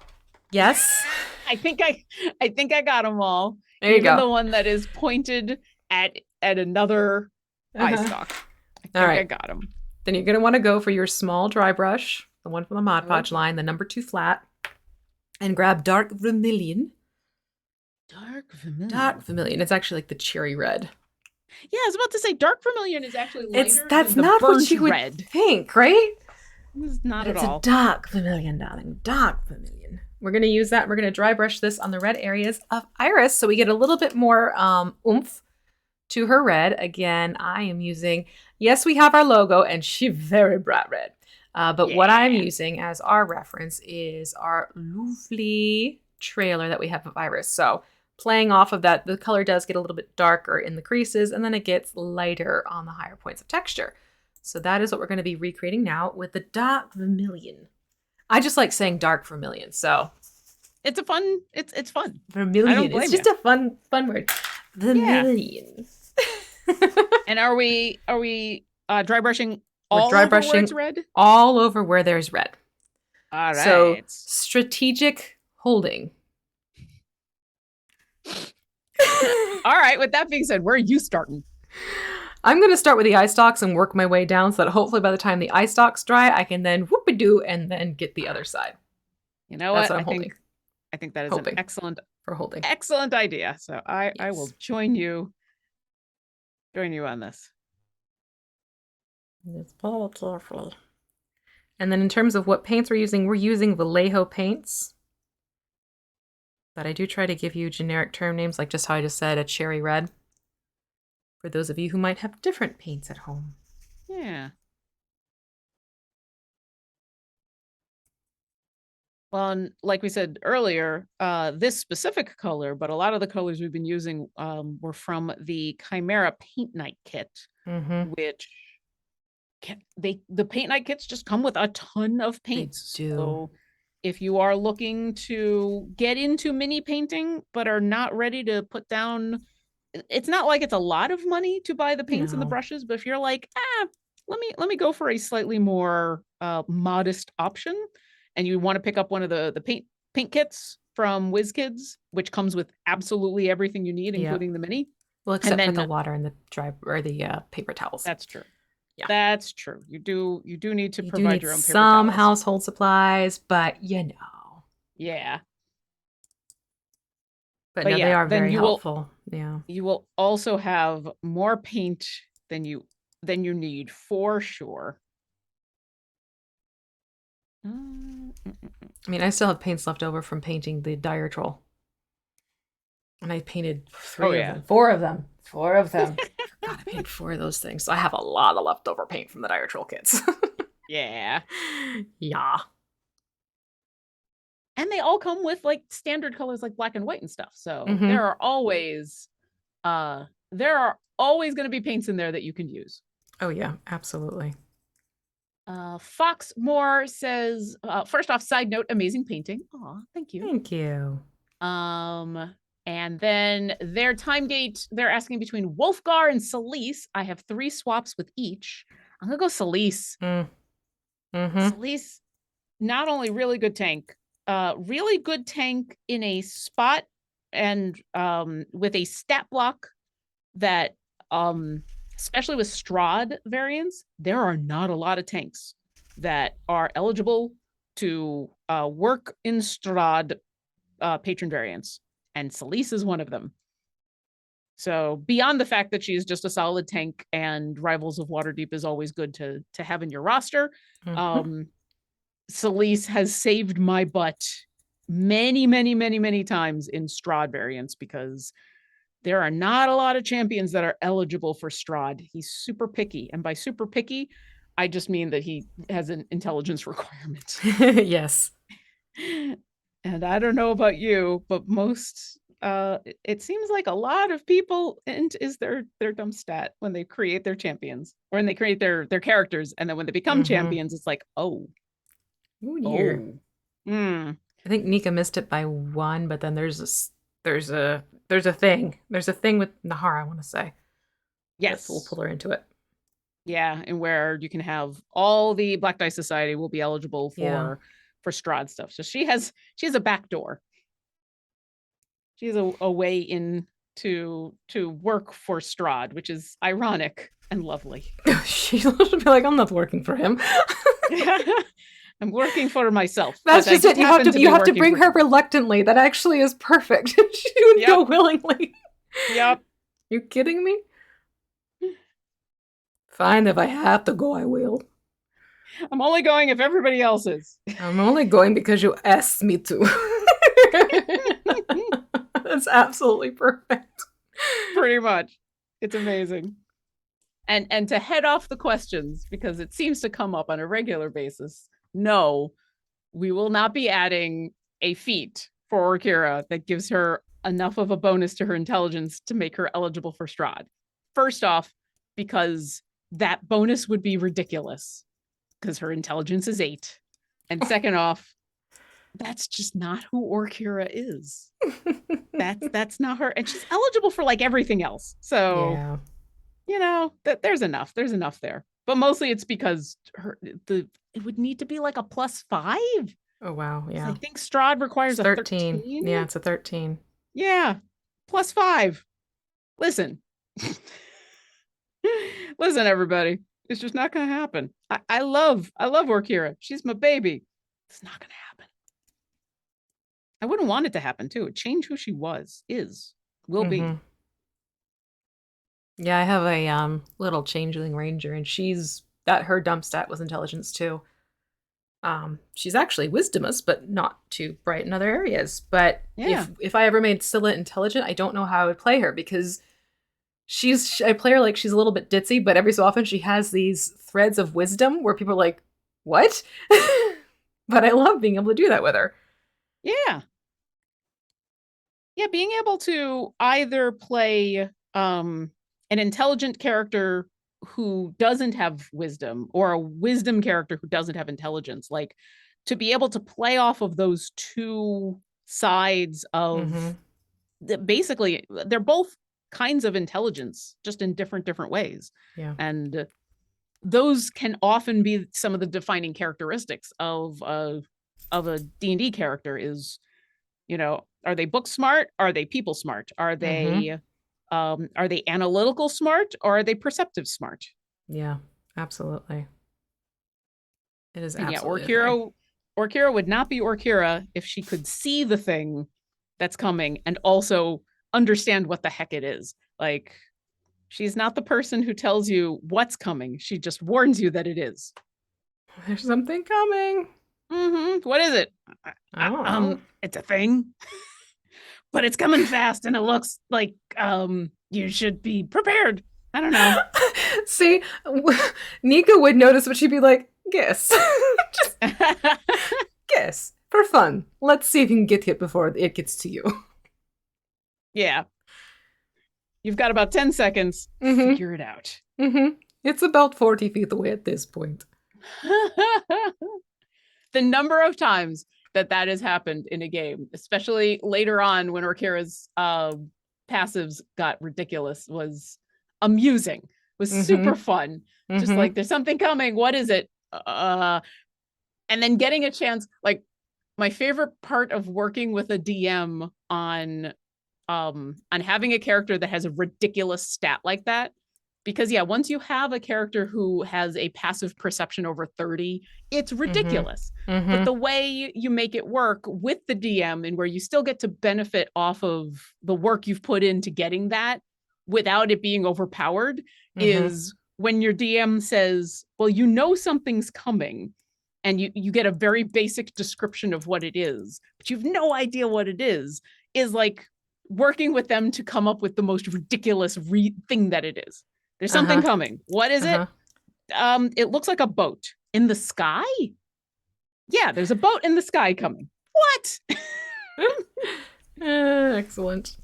B: Yes.
A: I think I got them all.
B: There you
A: Even
B: go.
A: the one that is pointed at another eye stalk. I think I got them.
B: Then you're gonna want to go for your small dry brush, the one from the Mod Podge line, the number 2 flat, and grab Dark Vermilion.
A: Dark Vermilion.
B: Dark Vermilion. It's actually like the cherry red.
A: Yeah, I was about to say Dark Vermilion is actually lighter
B: that's
A: than the
B: not
A: burnt
B: what you would
A: red.
B: think, right?
A: It's not
B: But
A: at all.
B: It's a Dark Vermilion, darling. Dark Vermilion. We're going to use that. We're going to dry brush this on the red areas of Iris so we get a little bit more oomph to her red. Again, I am using, yes, we have our logo and she very bright red. But what I'm using as our reference is our lovely trailer that we have of Iris. So playing off of that, the color does get a little bit darker in the creases and then it gets lighter on the higher points of texture. So that is what we're going to be recreating now with the Dark Vermilion. I just like saying Dark Vermilion, so
A: it's fun.
B: Vermilion. It's just a fun word. Vermilion.
A: Yeah. And are we dry brushing all over where it's red?
B: All over where there's red.
A: All right.
B: So strategic holding.
A: All right. With that being said, where are you starting?
B: I'm going to start with the eye stalks and work my way down so that hopefully by the time the eye stalks dry, I can then whoop-a-doo and then get the other side.
A: You know what? I think that is an excellent idea. So I will join you on this.
B: Let's pull it carefully. And then in terms of what paints we're using Vallejo paints. But I do try to give you generic term names, like just how I just said, a cherry red. For those of you who might have different paints at home.
A: Yeah. Well, and like we said earlier, this specific color, but a lot of the colors we've been using were from the Chimera Paint Night kit, which the Paint Night kits just come with a ton of paints.
B: They do.
A: So if you are looking to get into mini painting, but are not ready to put down, it's not like it's a lot of money to buy the paints and the brushes, but if you're like, let me go for a slightly more modest option, and you want to pick up one of the paint kits from WizKids, which comes with absolutely everything you need, including the mini.
B: Well, except for the water and the dry or the paper towels.
A: That's true. Yeah, that's true. You do need to provide your own paper
B: some
A: towels.
B: household supplies, but you know.
A: Yeah.
B: But no, they are very helpful. Yeah.
A: You will also have more paint than you need for sure.
B: I mean, I still have paints left over from painting the Dire Troll. And I painted 4 of them. God, I painted 4 of those things. So I have a lot of leftover paint from the Dire Troll kits.
A: Yeah.
B: Yeah.
A: And they all come with like standard colors like black and white and stuff. So
B: Mhm.
A: there are always going to be paints in there that you can use.
B: Oh yeah, absolutely.
A: Fox Moore says, first off, side note, amazing painting. Aw, thank you.
B: Thank you.
A: And then their time gate, they're asking between Wolfgar and Celise. I have 3 swaps with each. I'm gonna go Celise. Celise, not only really good tank in a spot and with a stat block that especially with Strahd variants, there are not a lot of tanks that are eligible to work in Strahd patron variants, and Celise is one of them. So beyond the fact that she's just a solid tank and Rivals of Waterdeep is always good to have in your roster, Celise has saved my butt many, many, many, many times in Strahd variants because there are not a lot of champions that are eligible for Strahd. He's super picky. And by super picky, I just mean that he has an intelligence requirement.
B: Yes.
A: And I don't know about you, but most, it seems like a lot of people is their dumb stat when they create their champions or when they create their characters. And then when they become champions, it's like, oh.
B: Ooh, dear. I think Nika missed it by 1, but then there's a thing. There's a thing with Nahara, I want to say.
A: Yes.
B: We'll pull her into it.
A: Yeah, and where you can have all the Black Dice Society will be eligible for Strahd stuff. So she has a back door. She has a way in to work for Strahd, which is ironic and lovely.
B: She'll be like, I'm not working for him.
A: I'm working for myself.
B: That's just it. You have to bring her reluctantly. That actually is perfect. She would go willingly.
A: Yep.
B: You kidding me? Fine, if I have to go, I will.
A: I'm only going if everybody else is.
B: I'm only going because you asked me to. That's absolutely perfect.
A: Pretty much. It's amazing. And to head off the questions, because it seems to come up on a regular basis, no, we will not be adding a feat for Orkira that gives her enough of a bonus to her intelligence to make her eligible for Strahd. First off, because that bonus would be ridiculous, because her intelligence is 8. And second off, that's just not who Orkira is. That's not her. And she's eligible for like everything else. So, you know, there's enough. There's enough there. But mostly it's because it would need to be like a +5.
B: Oh, wow. Yeah.
A: I think Strahd requires a 13.
B: Yeah, it's a 13.
A: Yeah. +5. Listen. Listen, everybody. It's just not going to happen. I love Orkira. She's my baby. It's not going to happen. I wouldn't want it to happen, too. It changed who she will be.
B: Yeah, I have a little changeling ranger, and her dump stat was intelligence too. She's actually wisdomous, but not too bright in other areas. But if I ever made Scylla intelligent, I don't know how I would play her because I play her like she's a little bit ditzy, but every so often she has these threads of wisdom where people are like, what? But I love being able to do that with her. Yeah.
A: Yeah, being able to either play an intelligent character who doesn't have wisdom or a wisdom character who doesn't have intelligence, like to be able to play off of those two sides of basically they're both kinds of intelligence, just in different ways.
B: Yeah.
A: And those can often be some of the defining characteristics of a D&D character is, you know, are they book smart? Are they people smart? Are they analytical smart or are they perceptive smart?
B: Yeah, absolutely. It is absolutely.
A: Orkira would not be Orkira if she could see the thing that's coming and also understand what the heck it is. Like, she's not the person who tells you what's coming. She just warns you that it is.
B: There's something coming.
A: What is it? It's a thing. But it's coming fast and it looks like you should be prepared. I don't know.
B: See, Nika would notice, but she'd be like, guess. Just guess. For fun. Let's see if you can get hit before it gets to you.
A: Yeah. You've got about 10 seconds. Figure it out.
B: It's about 40 feet away at this point.
A: The number of times that has happened in a game, especially later on when Orkira's passives got ridiculous, was amusing. Was super fun. Just like, there's something coming. What is it? And then getting a chance, like, my favorite part of working with a DM on having a character that has a ridiculous stat like that, because once you have a character who has a passive perception over 30, it's ridiculous. But the way you make it work with the DM, and where you still get to benefit off of the work you've put into getting that without it being overpowered, is when your DM says, well, you know something's coming, and you get a very basic description of what it is, but you've no idea what it is like working with them to come up with the most ridiculous thing that it is. There's something coming. What is it? It looks like a boat in the sky. Yeah, there's a boat in the sky coming. What?
B: Excellent.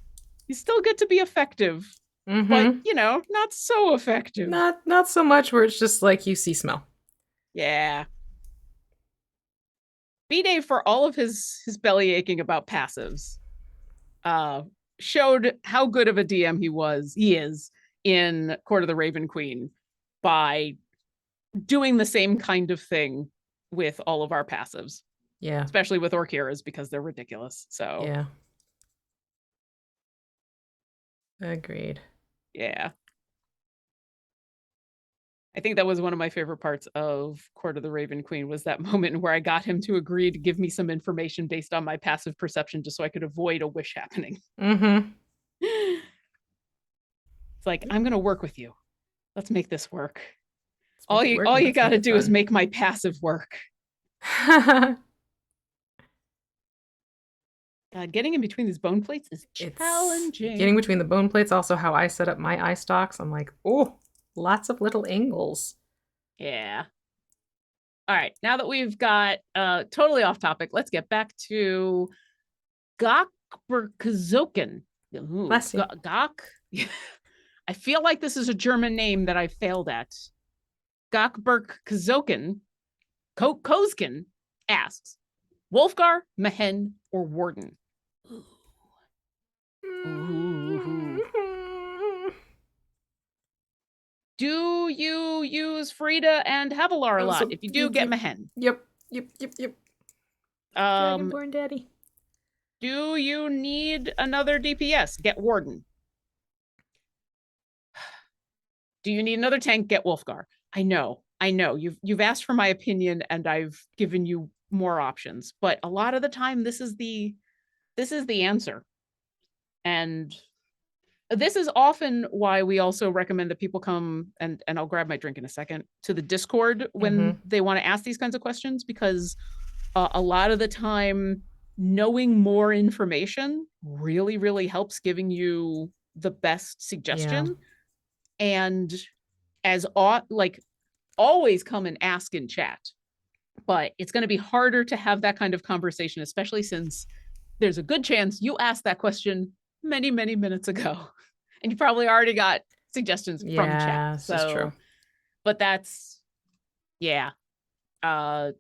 A: You still get to be effective, but not so effective.
B: Not so much where it's just like you see smell.
A: Yeah. B-Day, for all of his belly aching about passives, showed how good of a DM he is in Court of the Raven Queen by doing the same kind of thing with all of our passives.
B: Yeah.
A: Especially with Orkira's, because they're ridiculous. So
B: yeah. Agreed.
A: Yeah. I think that was one of my favorite parts of Court of the Raven Queen, was that moment where I got him to agree to give me some information based on my passive perception, just so I could avoid a wish happening. It's like, I'm going to work with you. Let's make this work. All you got to do is make my passive work. God, getting in between these bone plates is challenging.
B: Getting between the bone plates, also how I set up my eye stalks. I'm like, oh, lots of little angles.
A: Yeah. All right. Now that we've got totally off topic, let's get back to Gokberkazoken. Gok. I feel like this is a German name that I failed at. Gokberkazoken Kozkin asks, Wolfgar, Mehen, or Warden? Ooh. Do you use Frida and Havilar a lot? If you do, get Mehen.
B: Yep. Dragonborn Daddy.
A: Do you need another DPS? Get Warden. Do you need another tank? Get Wolfgar. I know. You've asked for my opinion, and I've given you more options, but a lot of the time this is the answer. And this is often why we also recommend that people come, and I'll grab my drink in a second, to the Discord when they want to ask these kinds of questions, because a lot of the time knowing more information really, really helps giving you the best suggestion. Yeah. And always come and ask in chat, but it's going to be harder to have that kind of conversation, especially since there's a good chance you asked that question many, many minutes ago, and you probably already got suggestions from chat. So,
B: that's true.
A: But that's, yeah. Do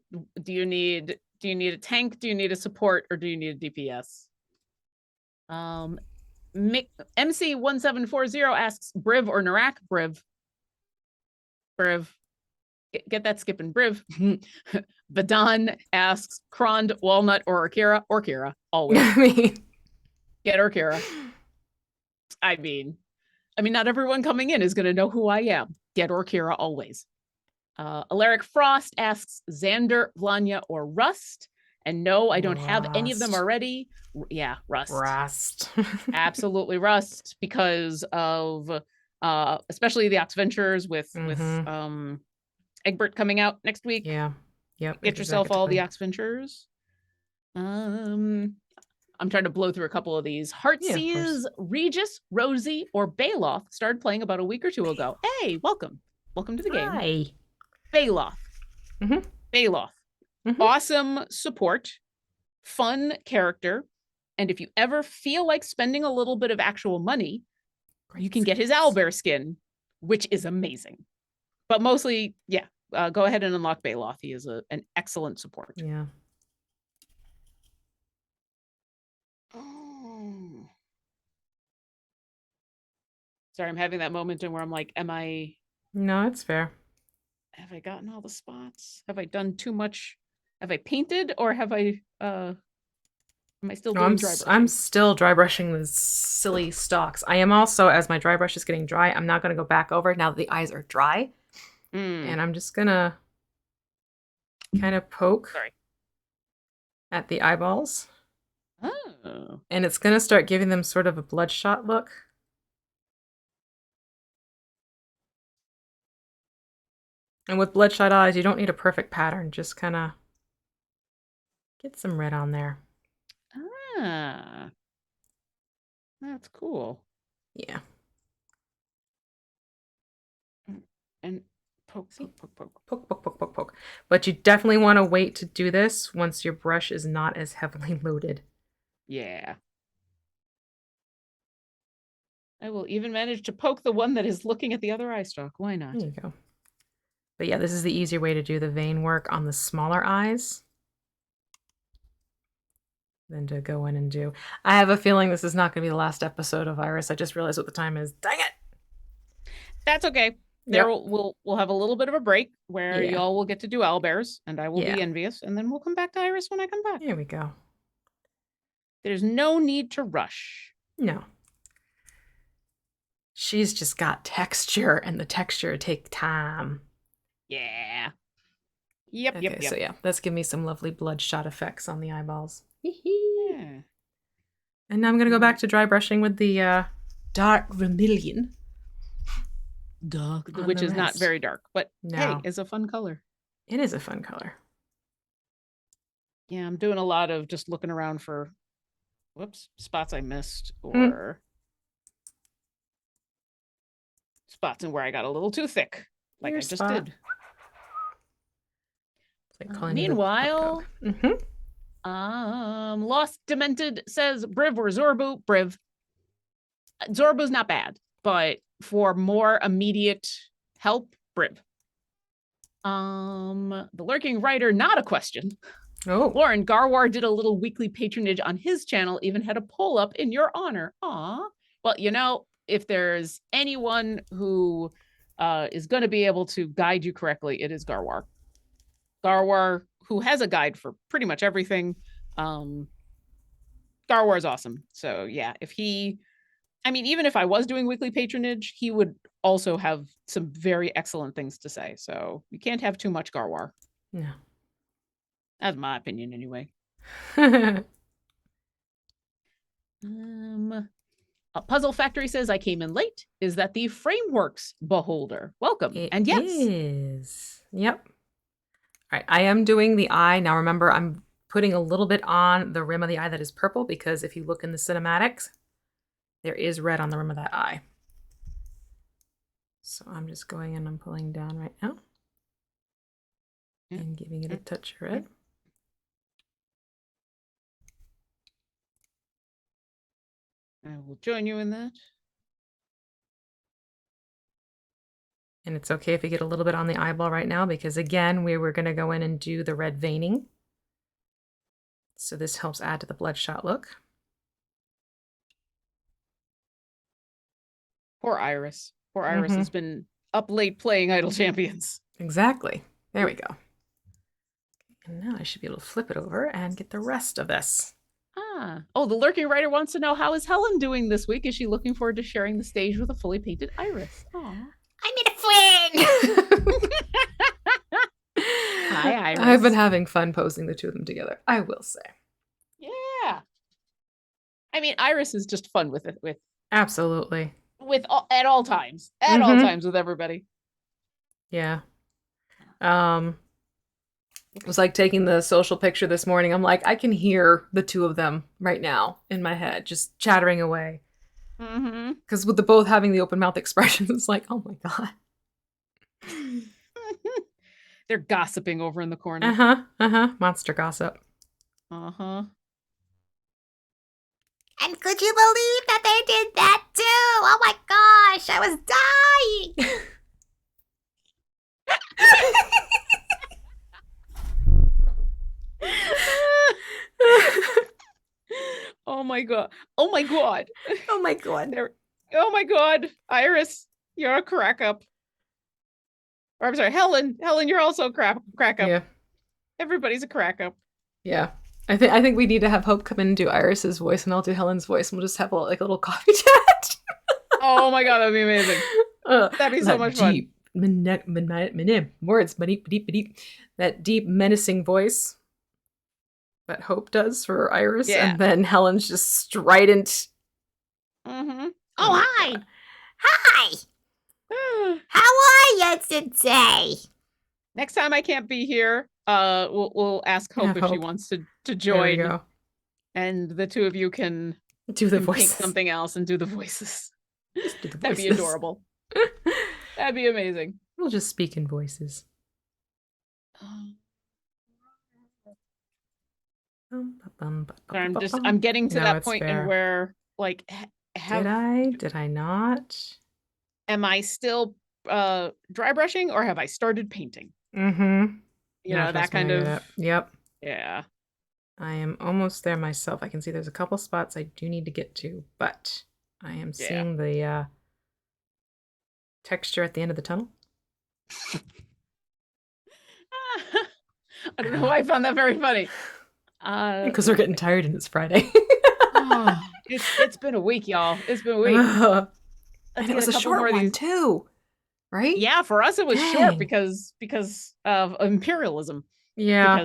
A: you need a tank? Do you need a support, or do you need a DPS? MC1740 asks, Briv or Narak? Briv. Get that skipping, Briv. Vadan asks, Krond, Walnut, or Orkira? Orkira, always. Get Orkira. I mean, not everyone coming in is going to know who I am. Get Orkira always. Alaric Frost asks, Xander, Vlanya, or Rust? And no, I don't have any of them already. Yeah, Rust. Absolutely Rust, because of especially the Oxventures with Egbert coming out next week.
B: Yeah. Yep.
A: Get yourself all the Oxventures. I'm trying to blow through a couple of these. Heartsease, Regis, Rosie, or Baloth started playing about a week or two ago. Hey, welcome to the game.
B: Hi.
A: Baloth. Baloth. Awesome support. fun character. And if you ever feel like spending a little bit of actual money, you can get his owlbear skin, which is amazing. But mostly, yeah, go ahead and unlock Baloth. He is an excellent support.
B: Yeah.
A: Oh. Sorry, I'm having that moment where I'm like,
B: No, it's fair.
A: have I gotten all the spots? Have I done too much? Have I painted or have I am I still doing dry brushing?
B: I'm still dry brushing the silly stalks. I am also, as my dry brush is getting dry, I'm not going to go back over now that the eyes are dry. And I'm just going to kind of poke at the eyeballs.
A: Oh.
B: And it's going to start giving them sort of a bloodshot look. And with bloodshot eyes, you don't need a perfect pattern. Just kind of get some red on there.
A: Ah. That's cool.
B: Yeah.
A: And poke.
B: Poke. But you definitely want to wait to do this once your brush is not as heavily loaded.
A: Yeah. I will even manage to poke the one that is looking at the other eye stalk. Why not?
B: There you go. But yeah, this is the easier way to do the vein work on the smaller eyes than to go in and do. I have a feeling this is not going to be the last episode of Iris. I just realized what the time is. Dang it!
A: That's okay. We'll have a little bit of a break where y'all will get to do owlbears, and I will be envious, and then we'll come back to Iris when I come back.
B: Here we go.
A: There's no need to rush.
B: No. She's just got texture, and the texture take time.
A: Yeah. Yep.
B: So yeah, let's give me some lovely bloodshot effects on the eyeballs.
A: Yeah.
B: And now I'm going to go back to dry brushing with the dark vermilion.
A: Which is not very dark, but hey, it's a fun color.
B: It is a fun color.
A: Yeah, I'm doing a lot of just looking around for spots I missed or spots in where I got a little too thick, like I just did. Meanwhile, Lost Demented says Briv or Zorbu. Briv. Zorbu's not bad, but for more immediate help, Briv. The Lurking Writer, not a question.
B: Oh,
A: Lauren, Garwar did a little weekly patronage on his channel, even had a poll up in your honor. Aw. Well, if there's anyone who is going to be able to guide you correctly, it is Garwar. Garwar, who has a guide for pretty much everything. Garwar is awesome. So yeah, even if I was doing weekly patronage, he would also have some very excellent things to say. So you can't have too much Garwar.
B: No.
A: That's my opinion anyway. Puzzle Factory says, I came in late. Is that the Frameworks Beholder? Welcome. And yes.
B: It is. Yep. All right, I am doing the eye. Now remember, I'm putting a little bit on the rim of the eye that is purple because if you look in the cinematics, there is red on the rim of that eye. So I'm just going in and pulling down right now and giving it a touch of red.
A: I will join you in that.
B: And it's okay if you get a little bit on the eyeball right now because, again, we were going to go in and do the red veining. So this helps add to the bloodshot look.
A: Poor Iris. Poor Iris has been up late playing Idle Champions.
B: Exactly. There we go. And now I should be able to flip it over and get the rest of this.
A: Oh, the Lurking Writer wants to know, how is Helen doing this week? Is she looking forward to sharing the stage with a fully painted Iris? Aw.
C: I made a friend!
A: Hi, Iris.
B: I've been having fun posing the two of them together, I will say.
A: Yeah. Iris is just fun with it.
B: Absolutely.
A: At all times. At all times with everybody.
B: Yeah. It was like taking the social picture this morning. I'm like, I can hear the two of them right now in my head, just chattering away. Because with the both having the open mouth expressions, it's like, oh my God.
A: They're gossiping over in the corner.
B: Monster gossip.
A: Uh-huh.
C: And could you believe that they did that too? Oh my gosh, I was dying.
A: Oh my god. Oh my god.
B: Oh my god.
A: Oh my god. Iris, you're a crack up. Or I'm sorry, Helen. Helen, you're also a crack up.
B: Yeah.
A: Everybody's a crack up.
B: Yeah. I think we need to have Hope come in and do Iris's voice, and I'll do Helen's voice, and we'll just have a little coffee chat.
A: Oh my god, that'd be amazing. That'd be so much fun.
B: Words, that deep menacing voice that Hope does for Iris,
A: Yeah.
B: and then Helen's just strident.
A: Mm-hmm.
C: Oh, hi. Hi. How are you today?
A: Next time I can't be here, we'll ask Hope
B: Have
A: if she
B: Hope.
A: wants to
B: There we
A: join,
B: go.
A: and the two of you can,
B: Do the
A: can paint
B: voices.
A: something else and do the voices.
B: Just do the
A: That'd be
B: voices.
A: adorable. That'd be amazing.
B: We'll just speak in voices.
A: I'm getting to
B: No,
A: that
B: it's
A: point
B: fair.
A: in where like
B: Did I not?
A: am I still dry brushing or have I started painting?
B: Mm-hmm.
A: You know, that kind of
B: Yep.
A: yeah.
B: I am almost there myself. I can see there's a couple spots I do need to get to, but I am
A: Yeah.
B: seeing the texture at the end of the tunnel.
A: I don't know why I found that very funny.
B: Because we're getting tired and it's Friday.
A: Oh, it's been a week, y'all. It's been a week.
B: and
A: Let's
B: it was
A: get
B: a
A: couple
B: short
A: more of
B: one
A: these.
B: too, right?
A: Yeah, for us it was
B: Dang.
A: short because of imperialism.
B: Yeah.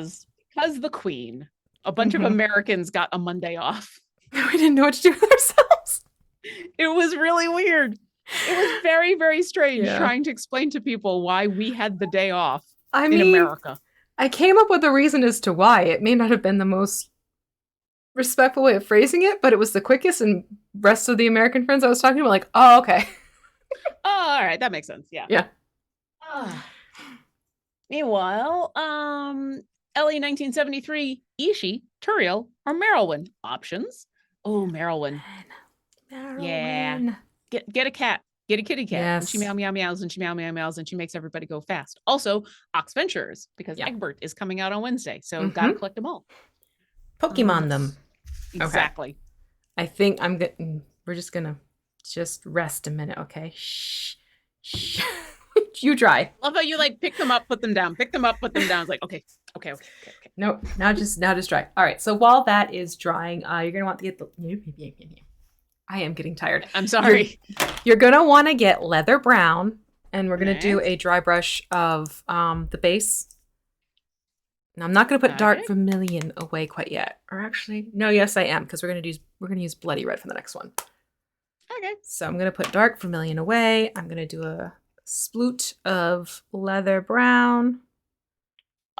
A: Because the Queen, a bunch of
B: Mhm.
A: Americans got a Monday off.
B: We didn't know what to do with ourselves.
A: It was really weird. It was very, very strange
B: Yeah.
A: trying to explain to people why we had the day off
B: I
A: in
B: mean,
A: America.
B: I came up with a reason as to why. It may not have been the most respectful way of phrasing it, but it was the quickest, and rest of the American friends I was talking to were like, oh, okay.
A: Oh, all right, that makes sense. Yeah.
B: Yeah.
A: Meanwhile, Ellie 1973, Ishii, Turiel, or Merylwyn options. Oh, Merylwyn.
B: Marilyn.
A: Get a cat. Get a kitty cat. And she
B: Yes.
A: meow meow meows and she meow meow meows and she makes everybody go fast. Also, Ox Ventures, because
B: Yeah.
A: Egbert is coming out on Wednesday. So gotta collect them all.
B: Pokemon them.
A: Exactly.
B: I think we're just gonna rest a minute, okay? Shh. Shh. You dry.
A: Love how you like pick them up, put them down, pick them up, put them down. It's like, okay.
B: Nope. Now just dry. All right. So while that is drying, you're gonna want to get the. I am getting tired.
A: I'm sorry.
B: You're gonna want to get leather brown, and we're gonna do
A: Okay.
B: a dry brush of the base. Now I'm not gonna put dark
A: Okay.
B: vermilion away quite yet, or actually, no, yes I am, because we're gonna use bloody red for the next one.
A: Okay.
B: So I'm gonna put dark vermilion away. I'm gonna do a sploot of leather brown,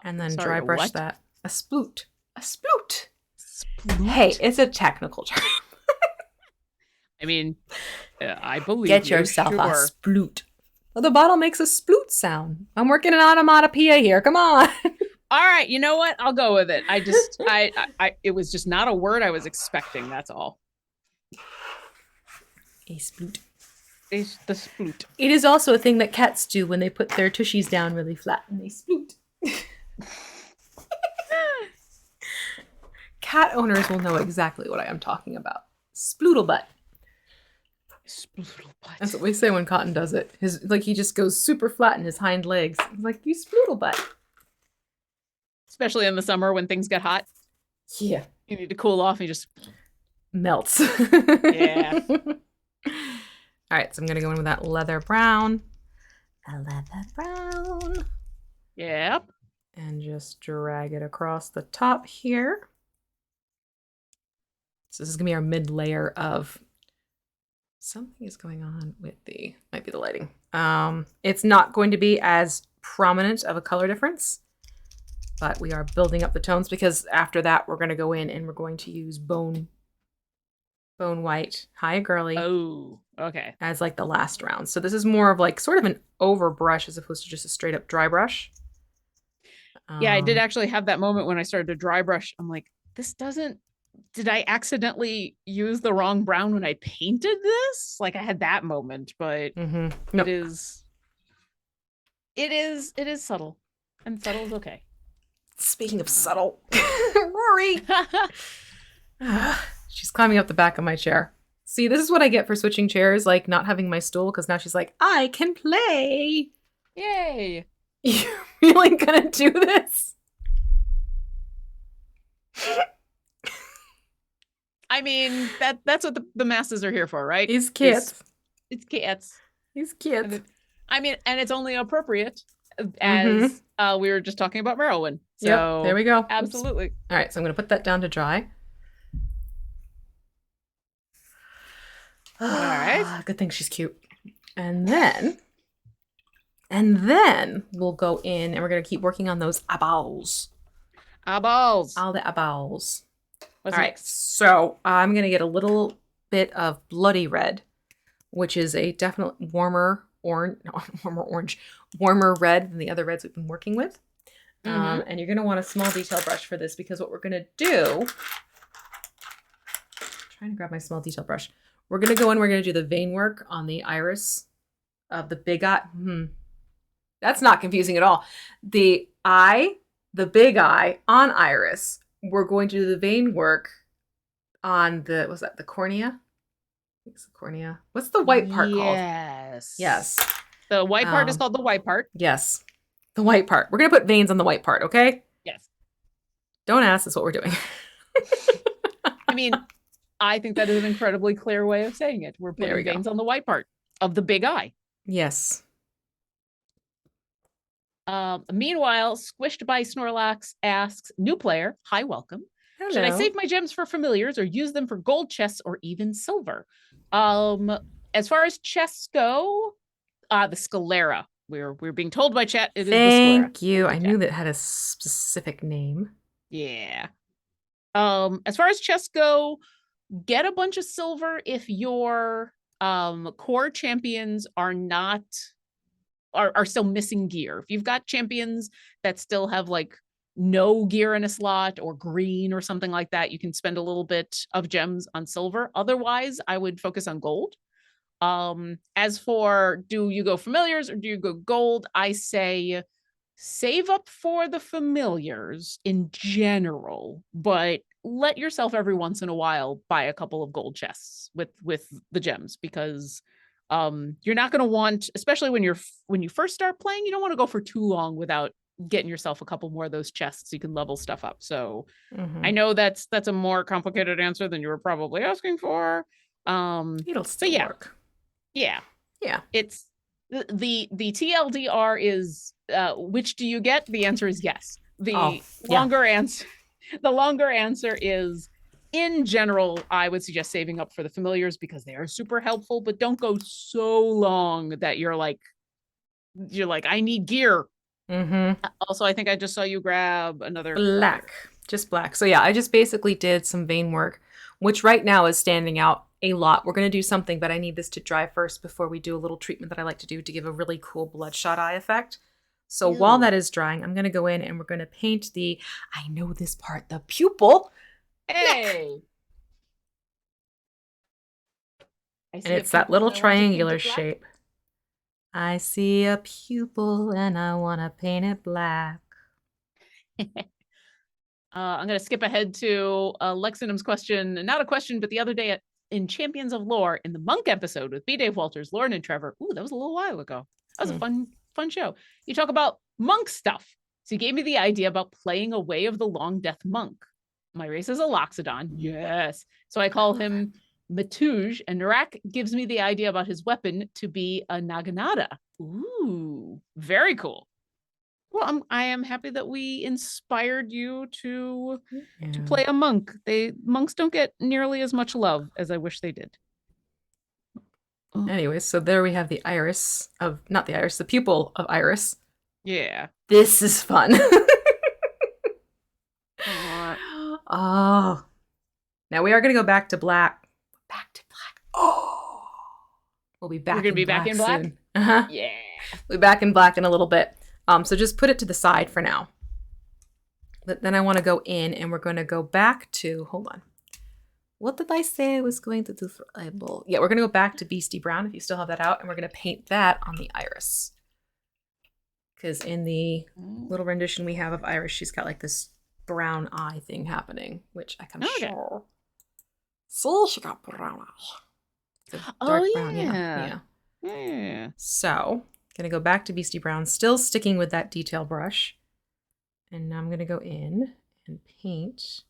B: and then
A: Sorry,
B: dry
A: a
B: brush
A: what?
B: that. A sploot. A sploot. Hey, it's a technical term.
A: I mean, I believe
B: Get
A: you,
B: yourself a
A: sure.
B: sploot. Well, the bottle makes a sploot sound. I'm working an onomatopoeia here. Come on.
A: All right, you know what? I'll go with it. I just, it was just not a word I was expecting. That's all.
B: A sploot.
A: It's the sploot.
B: It is also a thing that cats do when they put their tushies down really flat and they sploot. Cat owners will know exactly what I am talking about. Sploodle butt.
A: Sploodle butt.
B: That's what we say when Cotton does it. He just goes super flat in his hind legs. I'm like, you sploodle butt.
A: Especially in the summer when things get hot,
B: Yeah.
A: you need to cool off and you just
B: Melts.
A: Yeah.
B: All right, so I'm gonna go in with that leather brown. A leather brown.
A: Yep.
B: And just drag it across the top here. So this is gonna be our mid layer of something is going on with might be the lighting. It's not going to be as prominent of a color difference, but we are building up the tones because after that we're gonna go in and we're going to use bone white, Hiya Girly,
A: Oh, okay.
B: as like the last round. So this is more of like sort of an over brush as opposed to just a straight up dry brush.
A: Yeah, I did
B: Um,
A: actually have that moment when I started to dry brush. I'm like, this doesn't, did I accidentally use the wrong brown when I painted this? Like I had that moment, but
B: Nope.
A: it is subtle, and subtle is okay.
B: Speaking of subtle, Rory. She's climbing up the back of my chair. See, this is what I get for switching chairs, like not having my stool, because now she's like, I can play.
A: Yay.
B: You really gonna do this?
A: I mean, that's what the masses are here for, right?
B: These kids.
A: It's kids.
B: These kids.
A: I mean, and it's only appropriate as we were just talking about Merylwyn. So
B: yep, there we go.
A: Absolutely.
B: Oops. All right, so I'm going to put that down to dry.
A: All right.
B: Good thing she's cute. And then we'll go in and we're going to keep working on those eyeballs.
A: Eyeballs.
B: All the eyeballs.
A: What's
B: All right, so I'm going to get a little bit of bloody red, which is a definite warmer red than the other reds we've been working with. And you're going to want a small detail brush for this, because what we're going to do, I'm trying to grab my small detail brush. We're going to go in, we're going to do the vein work on the iris of the big eye. That's not confusing at all. The big eye on iris, we're going to do the vein work on the, what's that, the cornea? It's the cornea. What's the white part called? Yes.
A: The white part is called the white part.
B: Yes. The white part. We're going to put veins on the white part, okay?
A: Yes.
B: Don't ask. That's what we're doing.
A: I mean, I think that is an incredibly clear way of saying it. We're putting veins on the white part of the big eye.
B: Yes.
A: Meanwhile, Squished by Snorlax asks, new player, hi, welcome.
B: Hello.
A: Should I save my gems for familiars or use them for gold chests or even silver? As far as chests go, the Scalera. We're being told by chat it is the Scalera.
B: Thank you. I knew that had a specific name.
A: Yeah. As far as chests go, get a bunch of silver if your core champions are still missing gear. If you've got champions that still have like no gear in a slot or green or something like that, you can spend a little bit of gems on silver. Otherwise, I would focus on gold. As for, do you go familiars or do you go gold? I say save up for the familiars in general, but let yourself every once in a while buy a couple of gold chests with the gems, because you're not going to want, especially when you first start playing, you don't want to go for too long without getting yourself a couple more of those chests so you can level stuff up. So I know that's a more complicated answer than you were probably asking for.
B: It'll still work.
A: Yeah. It's the TLDR is which do you get? The answer is yes. The longer answer is, in general, I would suggest saving up for the familiars because they are super helpful, but don't go so long that you're like, I need gear. Also, I think I just saw you grab another
B: black. Just black. So yeah, I just basically did some vein work, which right now is standing out a lot. We're going to do something, but I need this to dry first before we do a little treatment that I like to do to give a really cool bloodshot eye effect. So while that is drying, I'm going to go in and we're going to paint I know this part, the pupil.
A: Hey.
B: And it's that little triangular shape. I see a pupil and I want to paint it black.
A: I'm going to skip ahead to Lexinum's question. Not a question, but the other day in Champions of Lore, in the Monk episode with B. Dave Walters, Lauren and Trevor. Ooh, that was a little while ago. That was a fun show. You talk about monk stuff. So you gave me the idea about playing a Way of the Long Death monk. My race is a Loxodon. Yes. So I call him Matuj, and Narak gives me the idea about his weapon to be a Naginata. Ooh, very cool. Well, I am happy that we inspired you to play a monk. Monks don't get nearly as much love as I wish they did.
B: Anyway, so there we have the iris of, not the iris, the pupil of Iris.
A: Yeah.
B: This is fun. Oh. Now we are going to go back to black. Back to black. Oh. We'll be back.
A: We're going to be back in black?
B: Soon. Uh-huh.
A: Yeah.
B: We'll be back in black in a little bit. So just put it to the side for now. But then I want to go in and we're going to go back to, hold on. What did I say I was going to do for eyeball? Yeah, we're going to go back to Beastie Brown if you still have that out. And we're going to paint that on the iris. Because in the little rendition we have of Iris, she's got like this brown eye thing happening, which I can show. So she got brown eye. It's a dark brown, yeah. So, gonna go back to Beastie Brown, still sticking with that detail brush. And now I'm gonna go in and paint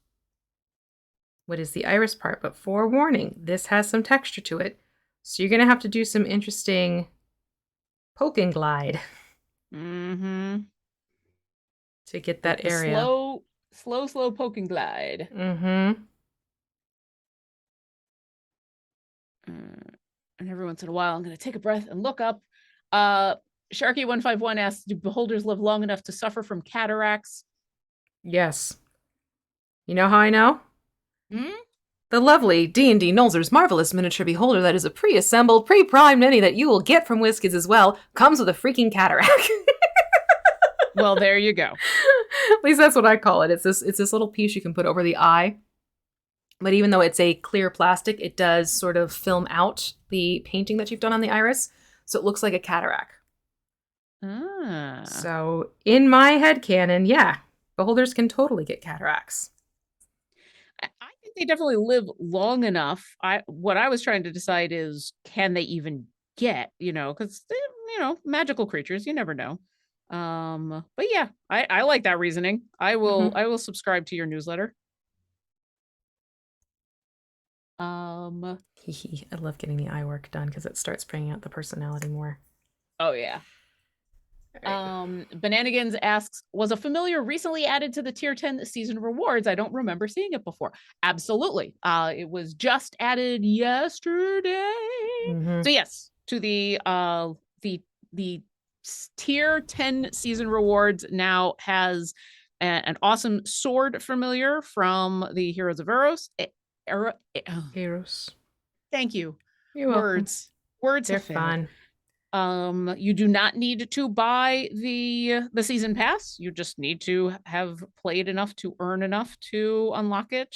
B: what is the iris part. But forewarning, this has some texture to it. So you're gonna have to do some interesting poke and glide.
A: Mm-hmm.
B: To get that area.
A: Slow poke and glide.
B: Mm-hmm.
A: And every once in a while, I'm going to take a breath and look up. Sharky151 asks, do beholders live long enough to suffer from cataracts?
B: Yes. You know how I know?
A: Hmm?
B: The lovely D&D Nolzur's marvelous miniature beholder that is a pre-assembled, pre-primed mini that you will get from WizKids as well, comes with a freaking cataract.
A: Well, there you go.
B: At least that's what I call it. It's this little piece you can put over the eye. But even though it's a clear plastic, it does sort of film out the painting that you've done on the iris. So it looks like a cataract.
A: Ah.
B: So in my headcanon, yeah, beholders can totally get cataracts.
A: I think they definitely live long enough. What I was trying to decide is, can they even get, because, magical creatures, you never know. But yeah, I like that reasoning. I will subscribe to your newsletter.
B: I love getting the eye work done because it starts bringing out the personality more.
A: Oh yeah. Bananigans asks, was a familiar recently added to the tier 10 season rewards? I don't remember seeing it before. Absolutely. It was just added yesterday. So yes, to the tier 10 season rewards now has an awesome sword familiar from the Heroes of Eros.
B: Heroes.
A: Thank you.
B: You're welcome.
A: Words
B: They're
A: have failed.
B: fun.
A: You do not need to buy the season pass. You just need to have played enough to earn enough to unlock it.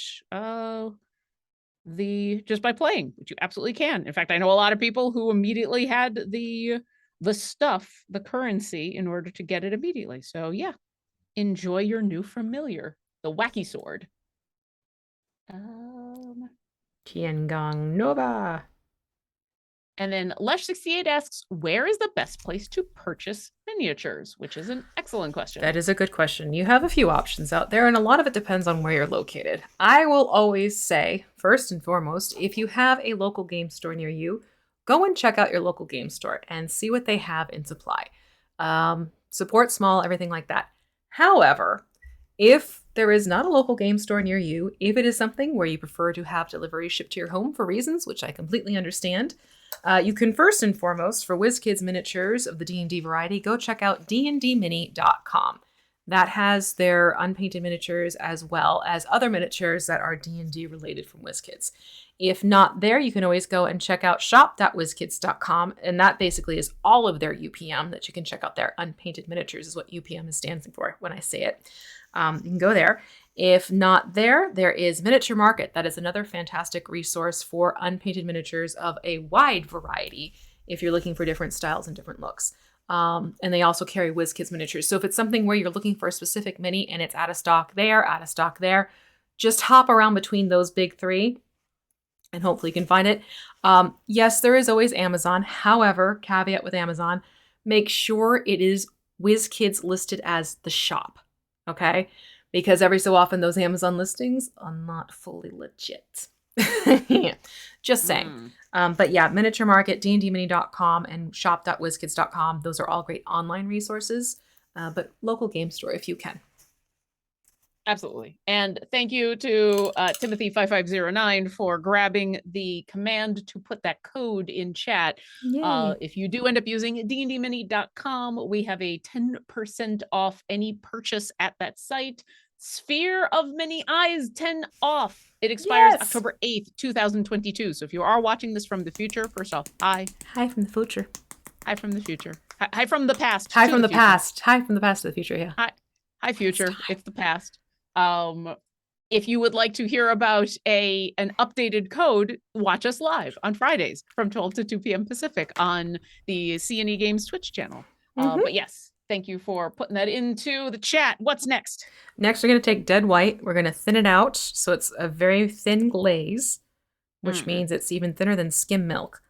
A: Just by playing, which you absolutely can. In fact, I know a lot of people who immediately had the stuff, the currency, in order to get it immediately. So yeah, enjoy your new familiar, the wacky sword.
B: Tiangong Nova.
A: And then Lesh68 asks, where is the best place to purchase miniatures? Which is an excellent question.
B: That is a good question. You have a few options out there, and a lot of it depends on where you're located. I will always say, first and foremost, if you have a local game store near you, go and check out your local game store and see what they have in supply. Support small, everything like that. However, if there is not a local game store near you, if it is something where you prefer to have delivery shipped to your home for reasons, which I completely understand, you can first and foremost, for WizKids miniatures of the D&D variety, go check out dndmini.com. That has their unpainted miniatures as well as other miniatures that are D&D related from WizKids. If not there, you can always go and check out shop.wizkids.com, and that basically is all of their UPM that you can check out there. Unpainted miniatures is what UPM is standing for when I say it. You can go there. If not there, there is Miniature Market. That is another fantastic resource for unpainted miniatures of a wide variety if you're looking for different styles and different looks. And they also carry WizKids miniatures. So if it's something where you're looking for a specific mini and it's out of stock there, just hop around between those big three and hopefully you can find it. Yes, there is always Amazon. However, caveat with Amazon, make sure it is WizKids listed as the shop. Okay? Because every so often those Amazon listings are not fully legit. Just saying. But yeah, Miniature Market, dndmini.com, and shop.wizkids.com. Those are all great online resources. But local game store if you can.
A: Absolutely. And thank you to Timothy5509 for grabbing the command to put that code in chat. If you do end up using dndmini.com, we have a 10% off any purchase at that site. Sphere of Many Eyes 10 off. It expires October 8th, 2022. So if you are watching this from the future, first off, hi.
B: Hi from the future.
A: Hi from the future. Hi from the past.
B: Hi from the past. Hi from the past to the future, yeah.
A: Hi future. It's the past. If you would like to hear about an updated code, watch us live on Fridays from 12 to 2 p.m. Pacific on the C&E Games Twitch channel. But yes, thank you for putting that into the chat. What's next?
B: Next, we're going to take dead white. We're going to thin it out so it's a very thin glaze, which means it's even thinner than skim milk.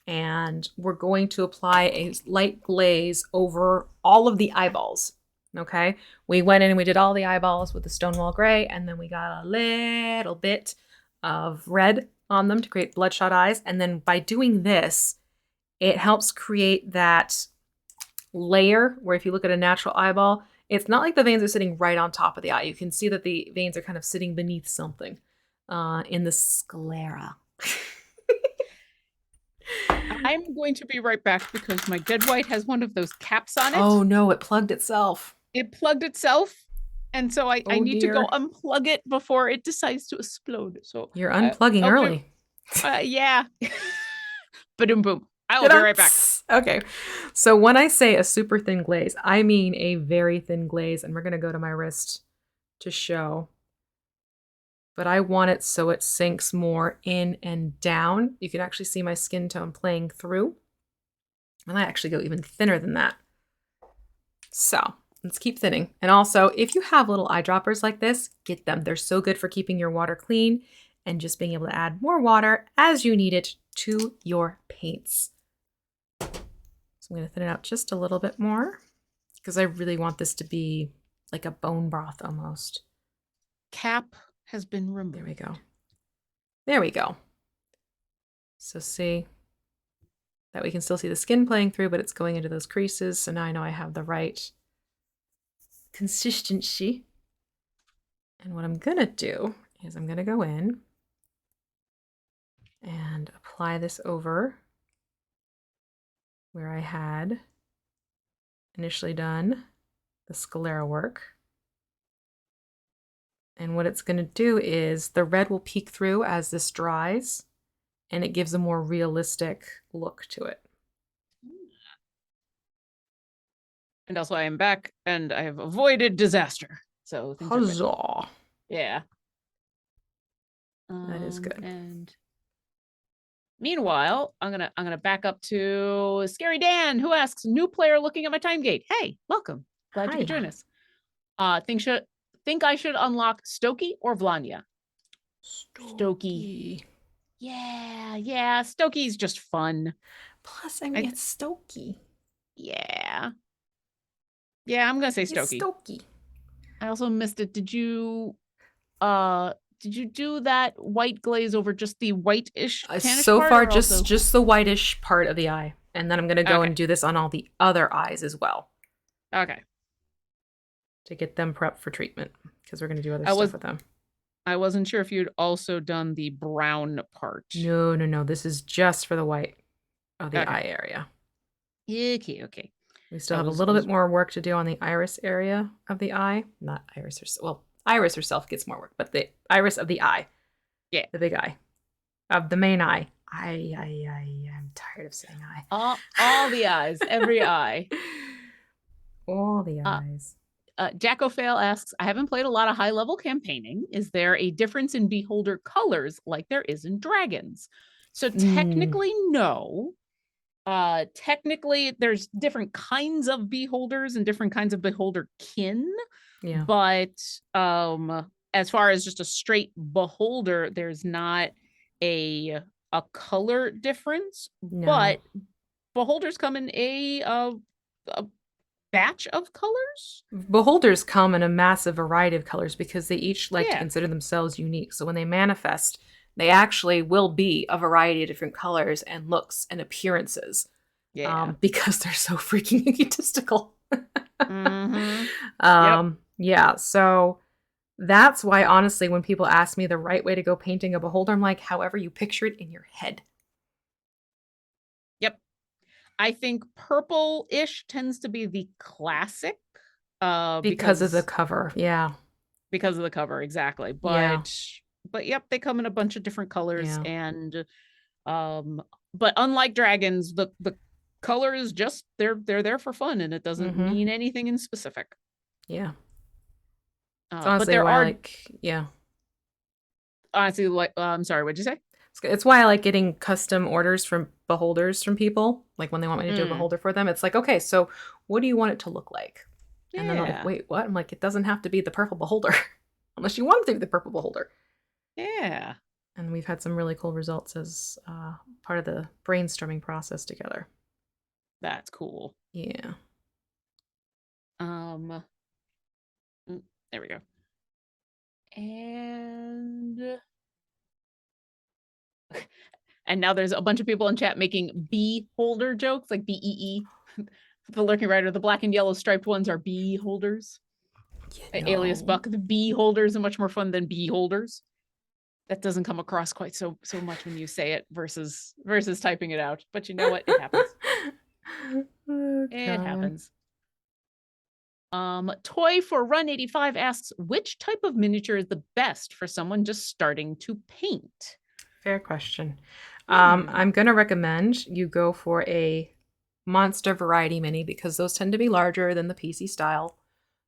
B: And we're going to apply a light glaze over all of the eyeballs. Okay, we went in and we did all the eyeballs with the Stonewall Gray, and then we got a little bit of red on them to create bloodshot eyes. And then by doing this, it helps create that layer where if you look at a natural eyeball, it's not like the veins are sitting right on top of the eye. You can see that the veins are kind of sitting beneath something in the sclera.
A: I'm going to be right back because my dead white has one of those caps on it.
B: Oh no, it plugged itself.
A: It plugged itself. And so I need to
B: dear.
A: go unplug it before it decides to explode. So
B: You're unplugging early.
A: Yeah. Ba-doom boom. I will be right back.
B: Okay. So when I say a super thin glaze, I mean a very thin glaze. And we're going to go to my wrist to show. But I want it so it sinks more in and down. You can actually see my skin tone playing through. And I actually go even thinner than that. So let's keep thinning. And also, if you have little eyedroppers like this, get them. They're so good for keeping your water clean and just being able to add more water as you need it to your paints. So I'm going to thin it out just a little bit more because I really want this to be like a bone broth almost.
A: Cap has been removed.
B: There we go. There we go. So see that we can still see the skin playing through, but it's going into those creases. So now I know I have the right consistency. And what I'm going to do is I'm going to go in and apply this over where I had initially done the sclera work. And what it's going to do is the red will peek through as this dries, and it gives a more realistic look to it.
A: And also I am back and I have avoided disaster. So things are good.
B: Huzzah!
A: Yeah.
B: That is good.
A: And meanwhile, I'm gonna back up to Scary Dan, who asks, new player looking at my time gate. Hey, welcome. Glad you could join us. Think I should unlock Stokey or Vlanya? Stokey. Yeah. Stokey's just fun.
B: Plus, I mean, it's Stokey.
A: Yeah, I'm gonna say Stokey.
B: Stokey.
A: I also missed it. Did you do that white glaze over just the whitish tannish
B: so
A: part,
B: far
A: or also...
B: just the whitish part of the eye, and then I'm gonna go and do this on all the other eyes as well.
A: Okay.
B: To get them prepped for treatment, because we're gonna do other stuff with them.
A: I wasn't sure if you'd also done the brown part.
B: No. This is just for the white of the eye area.
A: Okay.
B: We still have a little bit more work to do on the iris area of the eye. Not iris herself. Well, iris herself gets more work, but the iris of the eye.
A: Yeah.
B: The big eye. Of the main eye. I'm tired of saying eye.
A: All the eyes. Every eye.
B: All the eyes.
A: Jacko Fail asks, I haven't played a lot of high-level campaigning. Is there a difference in beholder colors like there is in dragons? So technically, no. Technically, there's different kinds of beholders and different kinds of beholder kin.
B: Yeah.
A: But as far as just a straight beholder, there's not a color difference.
B: No.
A: But beholders come in a batch of colors.
B: Beholders come in a massive variety of colors because they each like to consider themselves unique. So when they manifest, they actually will be a variety of different colors and looks and appearances.
A: Yeah.
B: Because they're so freaking egotistical.
A: Mm-hmm.
B: Yeah. So that's why, honestly, when people ask me the right way to go painting a beholder, I'm like, however you picture it in your head.
A: Yep. I think purple-ish tends to be the classic.
B: Because of the cover. Yeah.
A: Because of the cover, exactly. But yep, they come in a bunch of different colors. And but unlike dragons, the color is just they're there for fun, and it doesn't mean anything in specific.
B: Yeah. It's
A: But
B: honestly
A: there
B: why I
A: are
B: like, yeah.
A: honestly, like, I'm sorry, what'd you say?
B: It's why I like getting custom orders from beholders from people. Like when they want me to do a
A: Mm,
B: beholder for them, it's like, okay, so what do you want it to look like? And then they're like,
A: yeah,
B: wait, what? I'm like, it doesn't have to be the purple beholder unless you want it to be the purple beholder.
A: yeah,
B: And we've had some really cool results as part of the brainstorming process together.
A: that's cool.
B: Yeah.
A: Um, there we go. And now there's a bunch of people in chat making bee holder jokes, like BEE. The lurking rider, the black and yellow striped ones are bee holders. Alias Buck, the bee holders are much more fun than bee holders. That doesn't come across quite so much when you say it versus typing it out. But you know what? It happens.
B: Oh,
A: It
B: God.
A: happens. Toy for Run 85 asks, which type of miniature is the best for someone just starting to paint?
B: Fair question.
A: Hmm.
B: I'm going to recommend you go for a monster variety mini because those tend to be larger than the PC style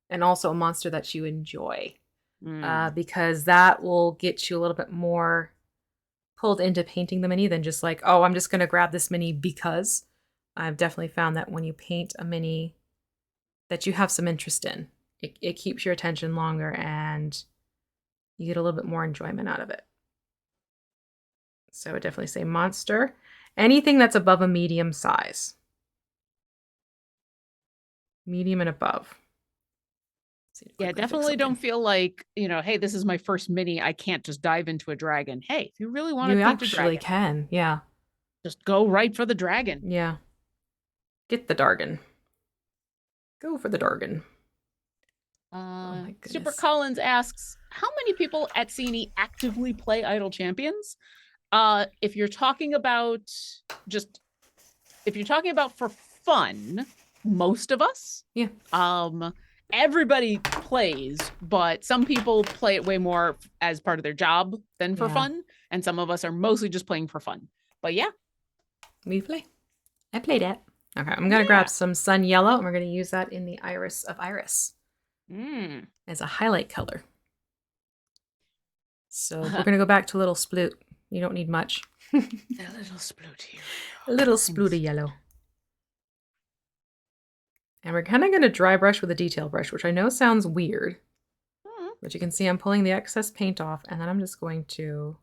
B: and also a monster that you enjoy
A: Hmm.
B: because that will get you a little bit more pulled into painting the mini than just like, oh, I'm just going to grab this mini because I've definitely found that when you paint a mini that you have some interest in, it keeps your attention longer and you get a little bit more enjoyment out of it. So I would definitely say monster. Anything that's above a medium size. Medium and above.
A: Yeah, definitely don't feel like, hey, this is my first mini. I can't just dive into a dragon. Hey, if you really want to
B: You
A: paint a
B: actually
A: dragon,
B: can. Yeah.
A: just go right for the dragon.
B: Yeah. Get the Dargon. Go for the Dargon. Oh my
A: Super
B: goodness.
A: Collins asks, how many people at CNE actively play Idle Champions? If you're talking about for fun, most of us.
B: Yeah.
A: Everybody plays, but some people play it way more as part of their job than for fun, and some of us are mostly just playing for fun. But yeah.
B: We play. I played it. Okay, I'm going to grab some Sun Yellow, and we're going to use that in the Iris of Iris as a highlight color. So we're going to go back to a little sploot. You don't need much.
A: A little sploot here.
B: A little sploot of yellow. And we're kind of going to dry brush with a detail brush, which I know sounds weird. But you can see I'm pulling the excess paint off, and then I'm just going to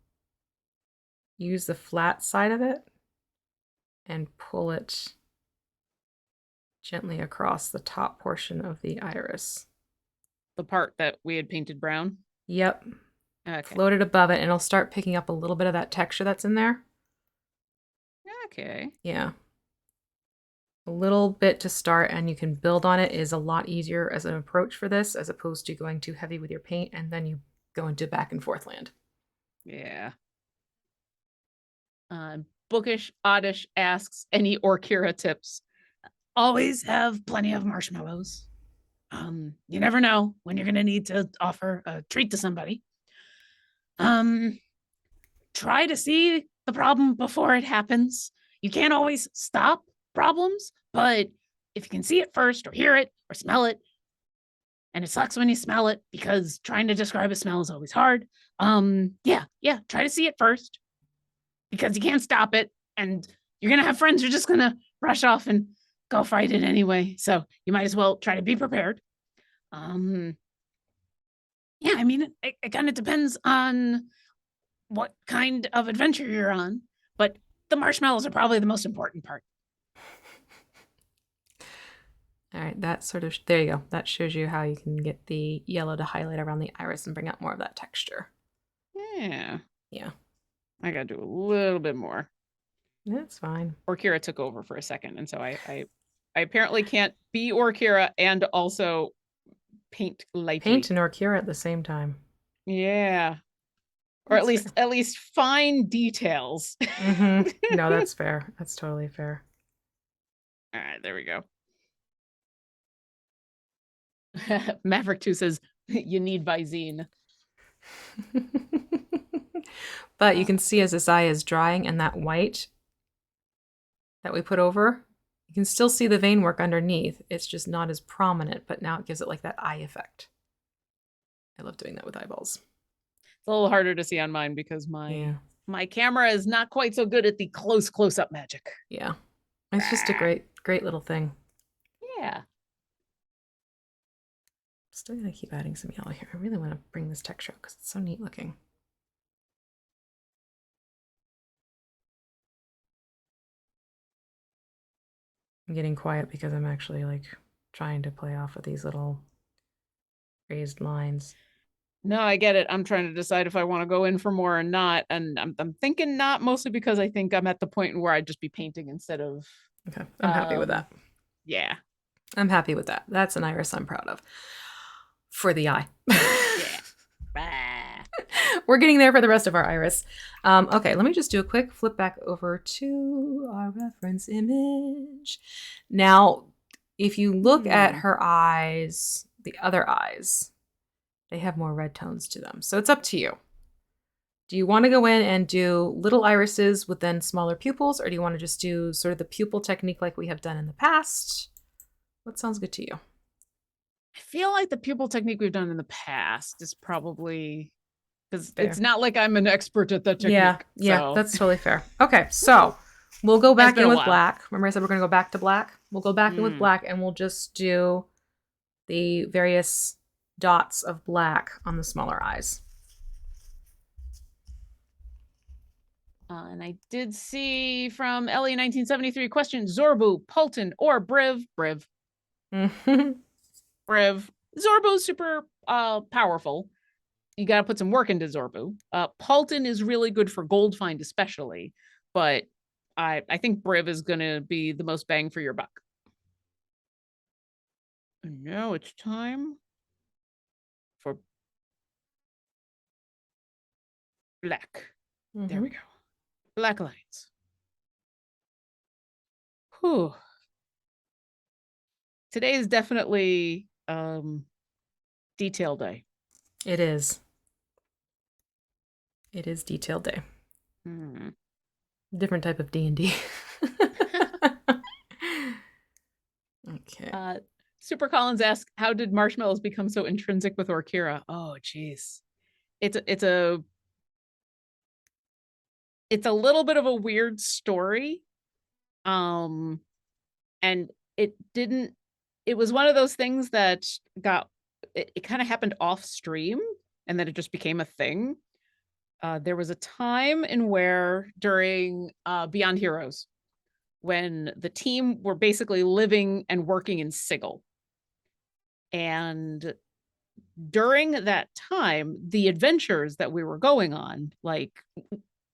B: use the flat side of it and pull it gently across the top portion of the iris.
A: The part that we had painted brown?
B: Yep.
A: Okay.
B: Float it above it, and it'll start picking up a little bit of that texture that's in there.
A: Okay.
B: Yeah. A little bit to start, and you can build on it is a lot easier as an approach for this, as opposed to going too heavy with your paint, and then you go into back and forth land.
A: Yeah. Bookish Oddish asks, any Orkira tips? Always have plenty of marshmallows. You never know when you're gonna need to offer a treat to somebody. Try to see the problem before it happens. You can't always stop problems, but if you can see it first or hear it or smell it, and it sucks when you smell it because trying to describe a smell is always hard. Yeah, try to see it first because you can't stop it, and you're gonna have friends who are just gonna rush off and go fight it anyway. So you might as well try to be prepared. Yeah, I mean, it kind of depends on what kind of adventure you're on, but the marshmallows are probably the most important part.
B: All right, that sort of, there you go. That shows you how you can get the yellow to highlight around the iris and bring out more of that texture.
A: Yeah.
B: Yeah.
A: I gotta do a little bit more.
B: That's fine.
A: Orkira took over for a second, and so I apparently can't be Orkira and also paint lightly.
B: Paint and Orkira at the same time.
A: Yeah. Or
B: That's
A: at least fine details.
B: No, that's fair. That's totally fair.
A: All right, there we go. Maverick 2 says, you need Visine.
B: But you can see as this eye is drying and that white that we put over, you can still see the vein work underneath. It's just not as prominent, but now it gives it like that eye effect. I love doing that with eyeballs.
A: It's a little harder to see on mine because my camera is not quite so good at the close-up magic.
B: Yeah. It's just a great little thing.
A: Yeah.
B: Still gonna keep adding some yellow here. I really want to bring this texture up because it's so neat looking. I'm getting quiet because I'm actually like trying to play off of these little raised lines.
A: No, I get it. I'm trying to decide if I want to go in for more or not. And I'm thinking not, mostly because I think I'm at the point where I'd just be painting instead of.
B: Okay, I'm happy with that.
A: Yeah.
B: I'm happy with that. That's an iris I'm proud of. For the eye.
A: Yeah.
B: We're getting there for the rest of our iris. Okay, let me just do a quick flip back over to our reference image. Now, if you look at her eyes, the other eyes, they have more red tones to them. So it's up to you. Do you want to go in and do little irises with then smaller pupils, or do you want to just do sort of the pupil technique like we have done in the past? What sounds good to you?
A: I feel like the pupil technique we've done in the past is probably, because it's not like I'm an expert at that technique.
B: Yeah,
A: so.
B: That's totally fair. Okay, so we'll go back
A: been
B: in
A: a
B: with
A: while.
B: black. Remember I said we're going to go back to black? We'll go back in with black and we'll just do the various dots of black on the smaller eyes.
A: And I did see from Ellie 1973 question, Zorbu, Polton, or Briv? Briv. Briv. Zorbu's super powerful. You got to put some work into Zorbu. Polton is really good for gold find especially, but I think Briv is going to be the most bang for your buck. And now it's time for black. There we go. Black lines. Whew. Today is definitely detail day.
B: It is. It is detail day. Different type of D&D. Okay.
A: Super Collins asks, how did marshmallows become so intrinsic with Orkira? Oh, geez. It's a little bit of a weird story. And it was one of those things that it kind of happened off stream and then it just became a thing. There was a time during Beyond Heroes when the team were basically living and working in Sigil. And during that time, the adventures that we were going on, like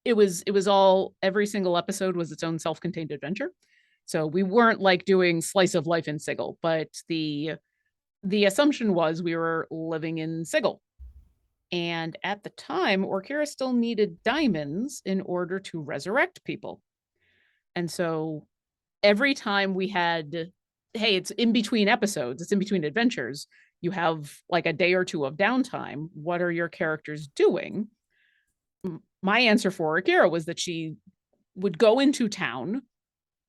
A: it was all, every single episode was its own self-contained adventure. So we weren't like doing slice of life in Sigil, but the assumption was we were living in Sigil. And at the time, Orkira still needed diamonds in order to resurrect people. And so every time we had, hey, it's in between episodes, it's in between adventures, you have like a day or two of downtime. What are your characters doing? My answer for Orkira was that she would go into town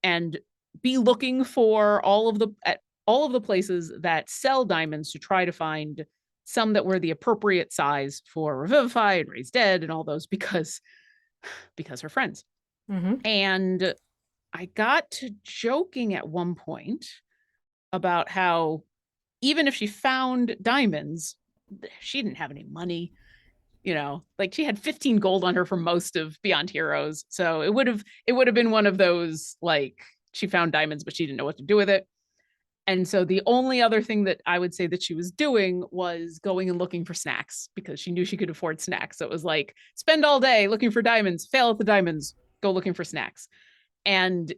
A: and be looking for all of the places that sell diamonds to try to find some that were the appropriate size for Revivify and Raise Dead and all those because her friends. And I got to joking at one point about how even if she found diamonds, she didn't have any money. You know, like she had 15 gold on her for most of Beyond Heroes. So it would have been one of those, like, she found diamonds, but she didn't know what to do with it. And so the only other thing that I would say that she was doing was going and looking for snacks because she knew she could afford snacks. So it was like, spend all day looking for diamonds, fail at the diamonds, go looking for snacks. And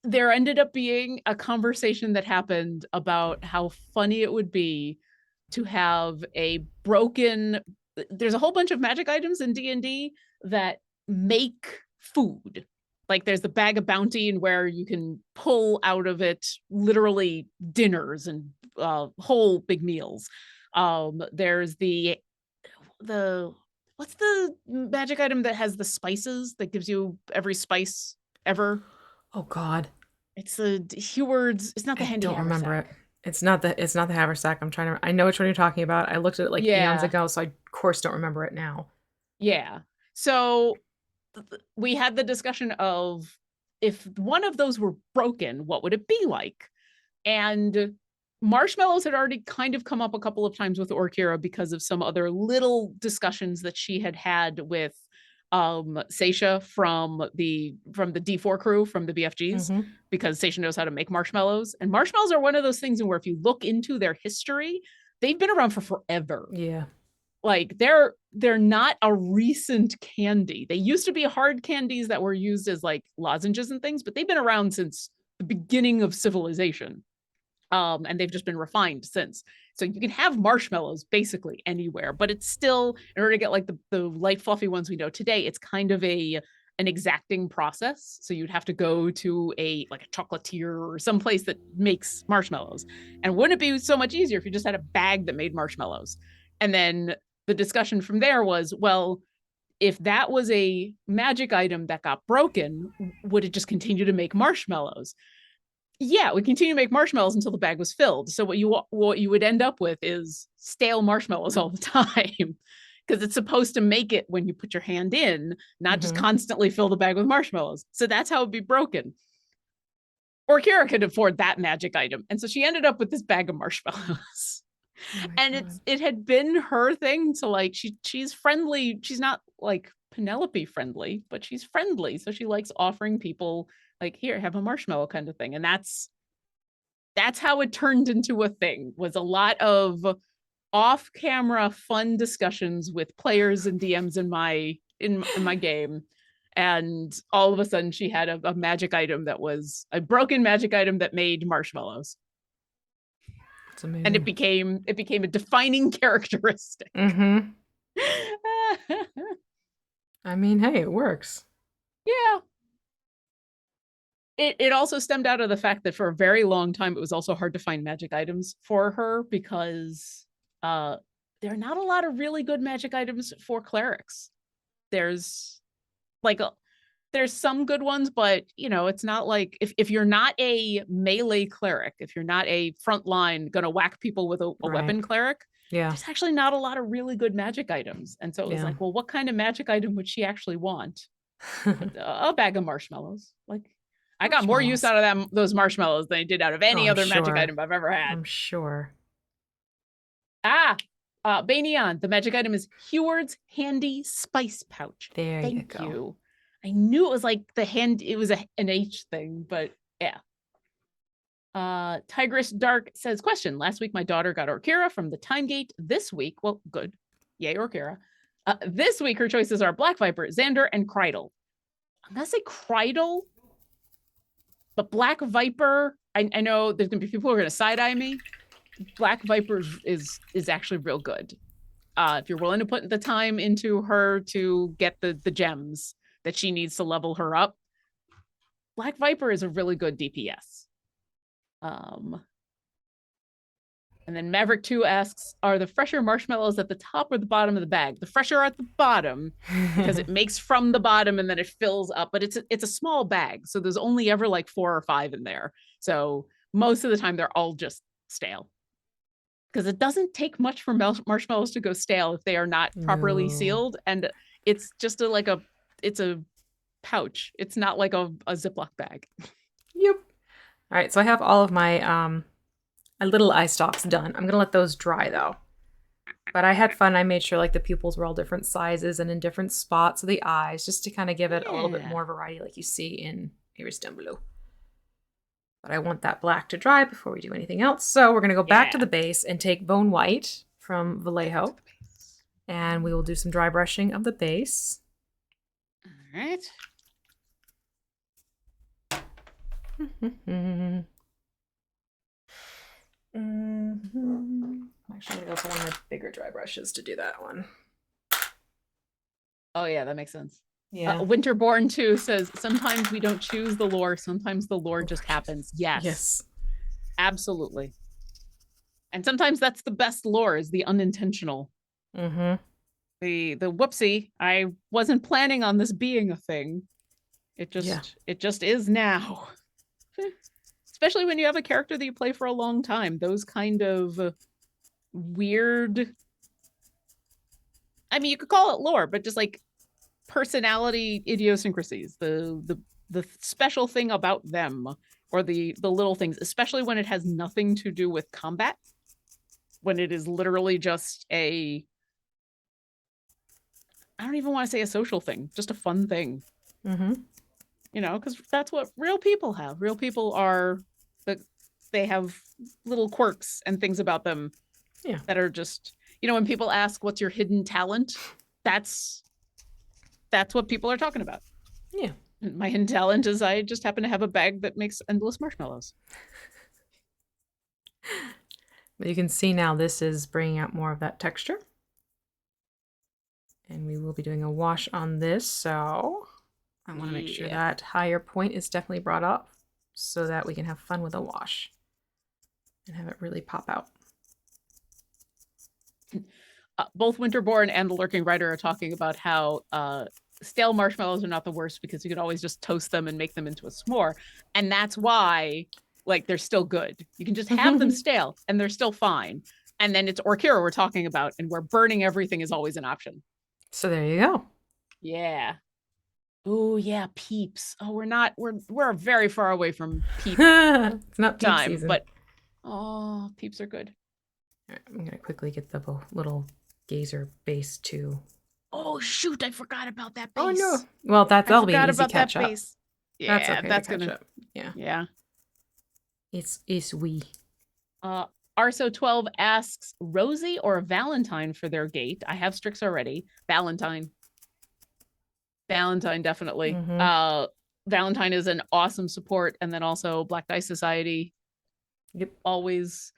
A: there ended up being a conversation that happened about how funny it would be to have there's a whole bunch of magic items in D&D that make food. Like there's the bag of bounty and where you can pull out of it literally dinners and whole big meals. There's what's the magic item that has the spices that gives you every spice ever?
B: Oh God.
A: It's the Heward's. It's not the Handy.
B: I don't remember it. It's not the haversack. I know which one you're talking about. I looked at it like eons
A: Yeah.
B: ago, so I of course don't remember it now.
A: Yeah. So we had the discussion of if one of those were broken, what would it be like? And marshmallows had already kind of come up a couple of times with Orkira because of some other little discussions that she had had with Seisha from the D4 crew from the BFGs,
B: Mhm.
A: because Seisha knows how to make marshmallows. And marshmallows are one of those things where if you look into their history, they've been around for forever.
B: Yeah.
A: Like they're not a recent candy. They used to be hard candies that were used as like lozenges and things, but they've been around since the beginning of civilization. And they've just been refined since. So you can have marshmallows basically anywhere, but it's still, in order to get like the light fluffy ones we know today, it's kind of an exacting process. So you'd have to go to a chocolatier or some place that makes marshmallows. And wouldn't it be so much easier if you just had a bag that made marshmallows? And then the discussion from there was, well, if that was a magic item that got broken, would it just continue to make marshmallows? Yeah, we continue to make marshmallows until the bag was filled. So what you would end up with is stale marshmallows all the time, because it's supposed to make it when you put your hand in, not just constantly fill the bag with marshmallows. So that's how it'd be broken. Orkira could afford that magic item, and so she ended up with this bag of marshmallows.
B: Oh my
A: And
B: God.
A: it had been her thing to like she's friendly. She's not like Penelope friendly, but she's friendly. So she likes offering people like, here, have a marshmallow kind of thing. And that's how it turned into a thing, was a lot of off-camera fun discussions with players and DMs in my game. And all of a sudden she had a magic item that was a broken magic item that made marshmallows.
B: It's amazing.
A: And it became a defining characteristic.
B: I mean, hey, it works.
A: Yeah. It also stemmed out of the fact that for a very long time, it was also hard to find magic items for her because there are not a lot of really good magic items for clerics. There's some good ones, but it's not like if you're not a melee cleric, if you're not a frontline gonna whack people with a weapon cleric, there's actually not a lot of really good magic items. And so it was like, well, what kind of magic item would she actually want? A bag of marshmallows. Like, I got more use out of those marshmallows than I did out of any other magic item I've ever had.
B: I'm sure.
A: Bainion, the magic item is Heward's Handy Spice Pouch.
B: There you
A: Thank
B: go.
A: you. I knew it was like it was an H thing, but yeah. Tigress Dark says, question, last week my daughter got Orkira from the Time Gate. This week, well, good. Yay, Orkira. This week her choices are Black Viper, Xander, and Kreidel. I'm gonna say Kreidel, but Black Viper, I know there's gonna be people who are gonna side-eye me. Black Viper is actually real good. If you're willing to put the time into her to get the gems that she needs to level her up, Black Viper is a really good DPS. And then Maverick 2 asks, are the fresher marshmallows at the top or the bottom of the bag? The fresher are at the bottom because it makes from the bottom and then it fills up, but it's a small bag. So there's only ever like 4 or 5 in there. So most of the time they're all just stale. Because it doesn't take much for marshmallows to go stale if they are not properly sealed. And it's just it's a pouch. It's not like a Ziploc bag.
B: Yep. All right, so I have all of my little eye stalks done. I'm gonna let those dry though. But I had fun. I made sure like the pupils were all different sizes and in different spots of the eyes, just to kind of give it a little bit more variety, like you see in Iris down below. But I want that black to dry before we do anything else. So we're gonna go back to the base and take Bone White from Vallejo, and we will do some dry brushing of the base.
A: All right.
B: Actually, I also want my bigger dry brushes to do that one.
A: Oh yeah, that makes sense.
B: Yeah.
A: Winterborn 2 says, sometimes we don't choose the lore, sometimes the lore just happens. Yes. Absolutely. And sometimes that's the best lore, is the unintentional. The whoopsie, I wasn't planning on this being a thing. It just is now. It's especially when you have a character that you play for a long time. Those kind of weird, I mean, you could call it lore, but just like personality idiosyncrasies, the special thing about them, or the little things, especially when it has nothing to do with combat, when it is literally just I don't even want to say a social thing, just a fun thing.
B: Mm-hmm.
A: You know, because that's what real people have. Real people are they have little quirks and things about them that are just, you know, when people ask what's your hidden talent, that's what people are talking about.
B: Yeah.
A: My hidden talent is I just happen to have a bag that makes endless marshmallows.
B: But you can see now this is bringing out more of that texture. And we will be doing a wash on this, so I want to make sure that higher point is definitely brought up so that we can have fun with a wash and have it really pop out.
A: Both Winterborn and the Lurking Rider are talking about how stale marshmallows are not the worst because you could always just toast them and make them into a s'more. And that's why, like, they're still good. You can just have them stale and they're still fine. And then it's Orkira we're talking about, and where burning everything is always an option.
B: So there you go.
A: Yeah. Oh yeah, Peeps. Oh, we're very far away from Peep
B: It's not peep
A: time,
B: season.
A: but oh, Peeps are good.
B: All right, I'm gonna quickly get the little gazer base too.
A: Oh shoot, I forgot about that base.
B: Oh no. Well, that'll be an easy
A: about
B: catch
A: that
B: up.
A: base. Yeah,
B: That's okay.
A: that's
B: to catch
A: gonna.
B: up. Yeah.
A: Yeah.
B: It's we.
A: Arso12 asks Rosie or Valentine for their gate. I have Strix already. Valentine, definitely.
B: Mhm.
A: Valentine is an awesome support, and then also Black Dice Society.
B: Yep.
A: Always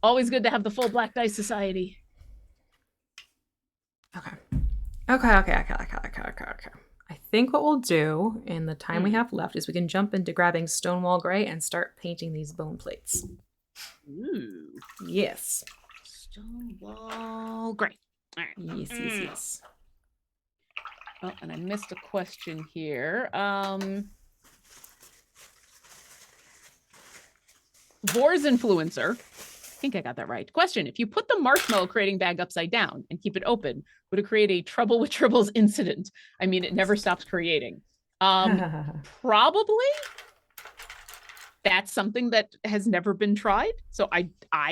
A: good to have the full Black Dice Society.
B: Okay. I think what we'll do in the time we have left is we can jump into grabbing Stonewall Gray and start painting these bone plates.
A: Ooh.
B: Yes.
A: Stonewall Gray. All right.
B: Yes.
A: Oh, and I missed a question here. Vor's Influencer. I think I got that right. Question: if you put the marshmallow creating bag upside down and keep it open, would it create a trouble with tribbles incident? I mean, it never stops creating. Probably. That's something that has never been tried. So I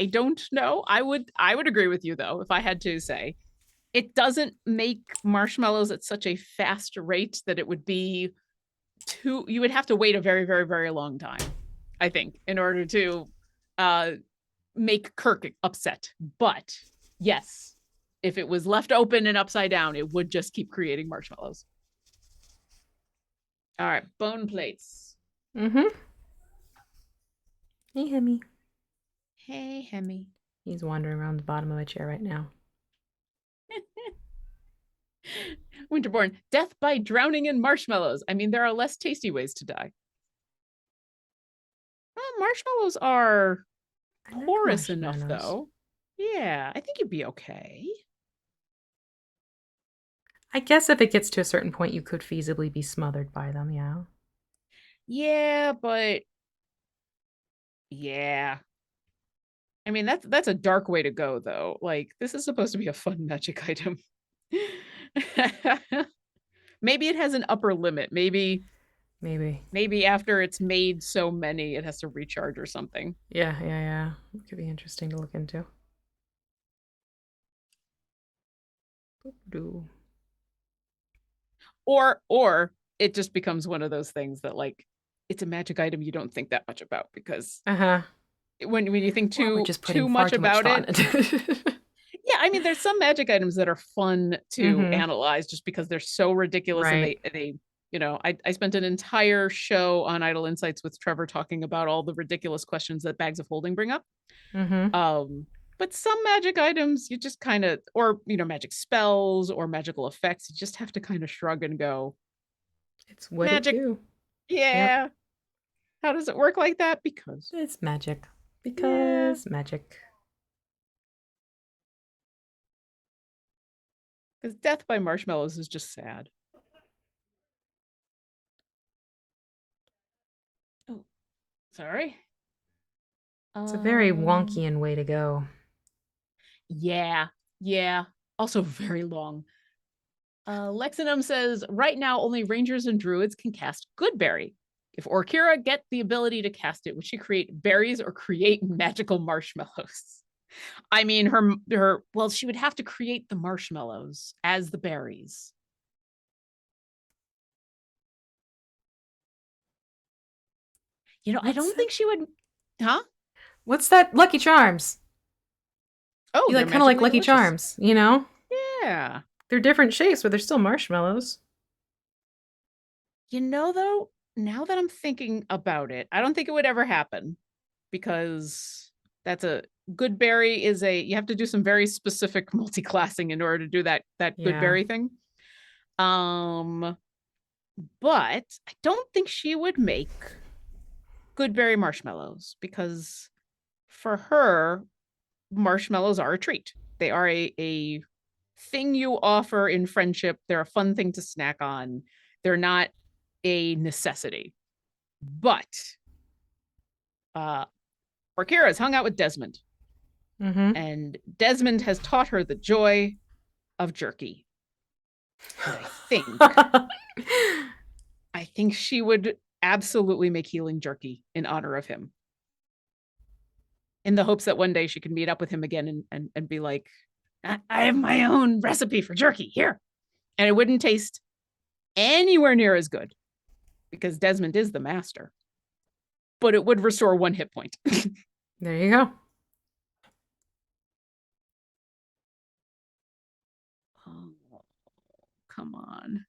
A: don't know. I would agree with you though, if I had to say. It doesn't make marshmallows at such a fast rate that it would be you would have to wait a very, very, very long time, I think, in order to make Kirk upset. But yes, if it was left open and upside down, it would just keep creating marshmallows. All right, bone plates.
B: Mm-hmm. Hey, Hemi.
A: Hey, Hemi.
B: He's wandering around the bottom of a chair right now.
A: Winterborn, death by drowning in marshmallows. I mean, there are less tasty ways to die. Well, marshmallows are porous enough, though. Yeah, I think you'd be okay.
B: I guess if it gets to a certain point, you could feasibly be smothered by them, yeah.
A: Yeah, but yeah. I mean, that's a dark way to go, though. Like, this is supposed to be a fun magic item. Maybe it has an upper limit. Maybe after it's made so many, it has to recharge or something.
B: Yeah. It could be interesting to look into.
A: Or it just becomes one of those things that, like, it's a magic item you don't think that much about, because when you think too much about it. Yeah, I mean, there's some magic items that are fun to analyze just because they're so ridiculous, and they you know, I spent an entire show on Idle Insights with Trevor talking about all the ridiculous questions that Bags of Holding bring up. But some magic items you just kind of, or, you know, magic spells or magical effects, you just have to kind of shrug and go,
B: it's what magic. It do.
A: Yeah. Yep. How does it work like that? Because
B: it's magic. Because magic.
A: Because death by marshmallows is just sad. Oh, sorry.
B: It's a very
A: Um,
B: wonkian way to go.
A: yeah, yeah. Also very long. Lexinum says right now only rangers and druids can cast Goodberry. If Orkira get the ability to cast it, would she create berries or create magical marshmallows? I mean, her well, she would have to create the marshmallows as the berries. I
B: What's
A: don't
B: that?
A: think she would. Huh?
B: What's that? Lucky Charms.
A: Oh,
B: You
A: they're
B: like kind of like
A: magically
B: Lucky
A: delicious.
B: Charms, you know?
A: Yeah.
B: They're different shapes, but they're still marshmallows.
A: Though, now that I'm thinking about it, I don't think it would ever happen because that's a good berry is a you have to do some very specific multi-classing in order to do that good
B: Yeah.
A: berry thing. Um, but I don't think she would make good berry marshmallows because for her, marshmallows are a treat. They are a thing you offer in friendship. They're a fun thing to snack on. They're not a necessity. But uh Orkira's hung out with Desmond,
B: Mm-hmm.
A: and Desmond has taught her the joy of jerky. And I think she would absolutely make healing jerky in honor of him. In the hopes that one day she can meet up with him again and be like, I have my own recipe for jerky here. And it wouldn't taste anywhere near as good because Desmond is the master. But it would restore 1 hit point.
B: There you go.
A: Oh, come on.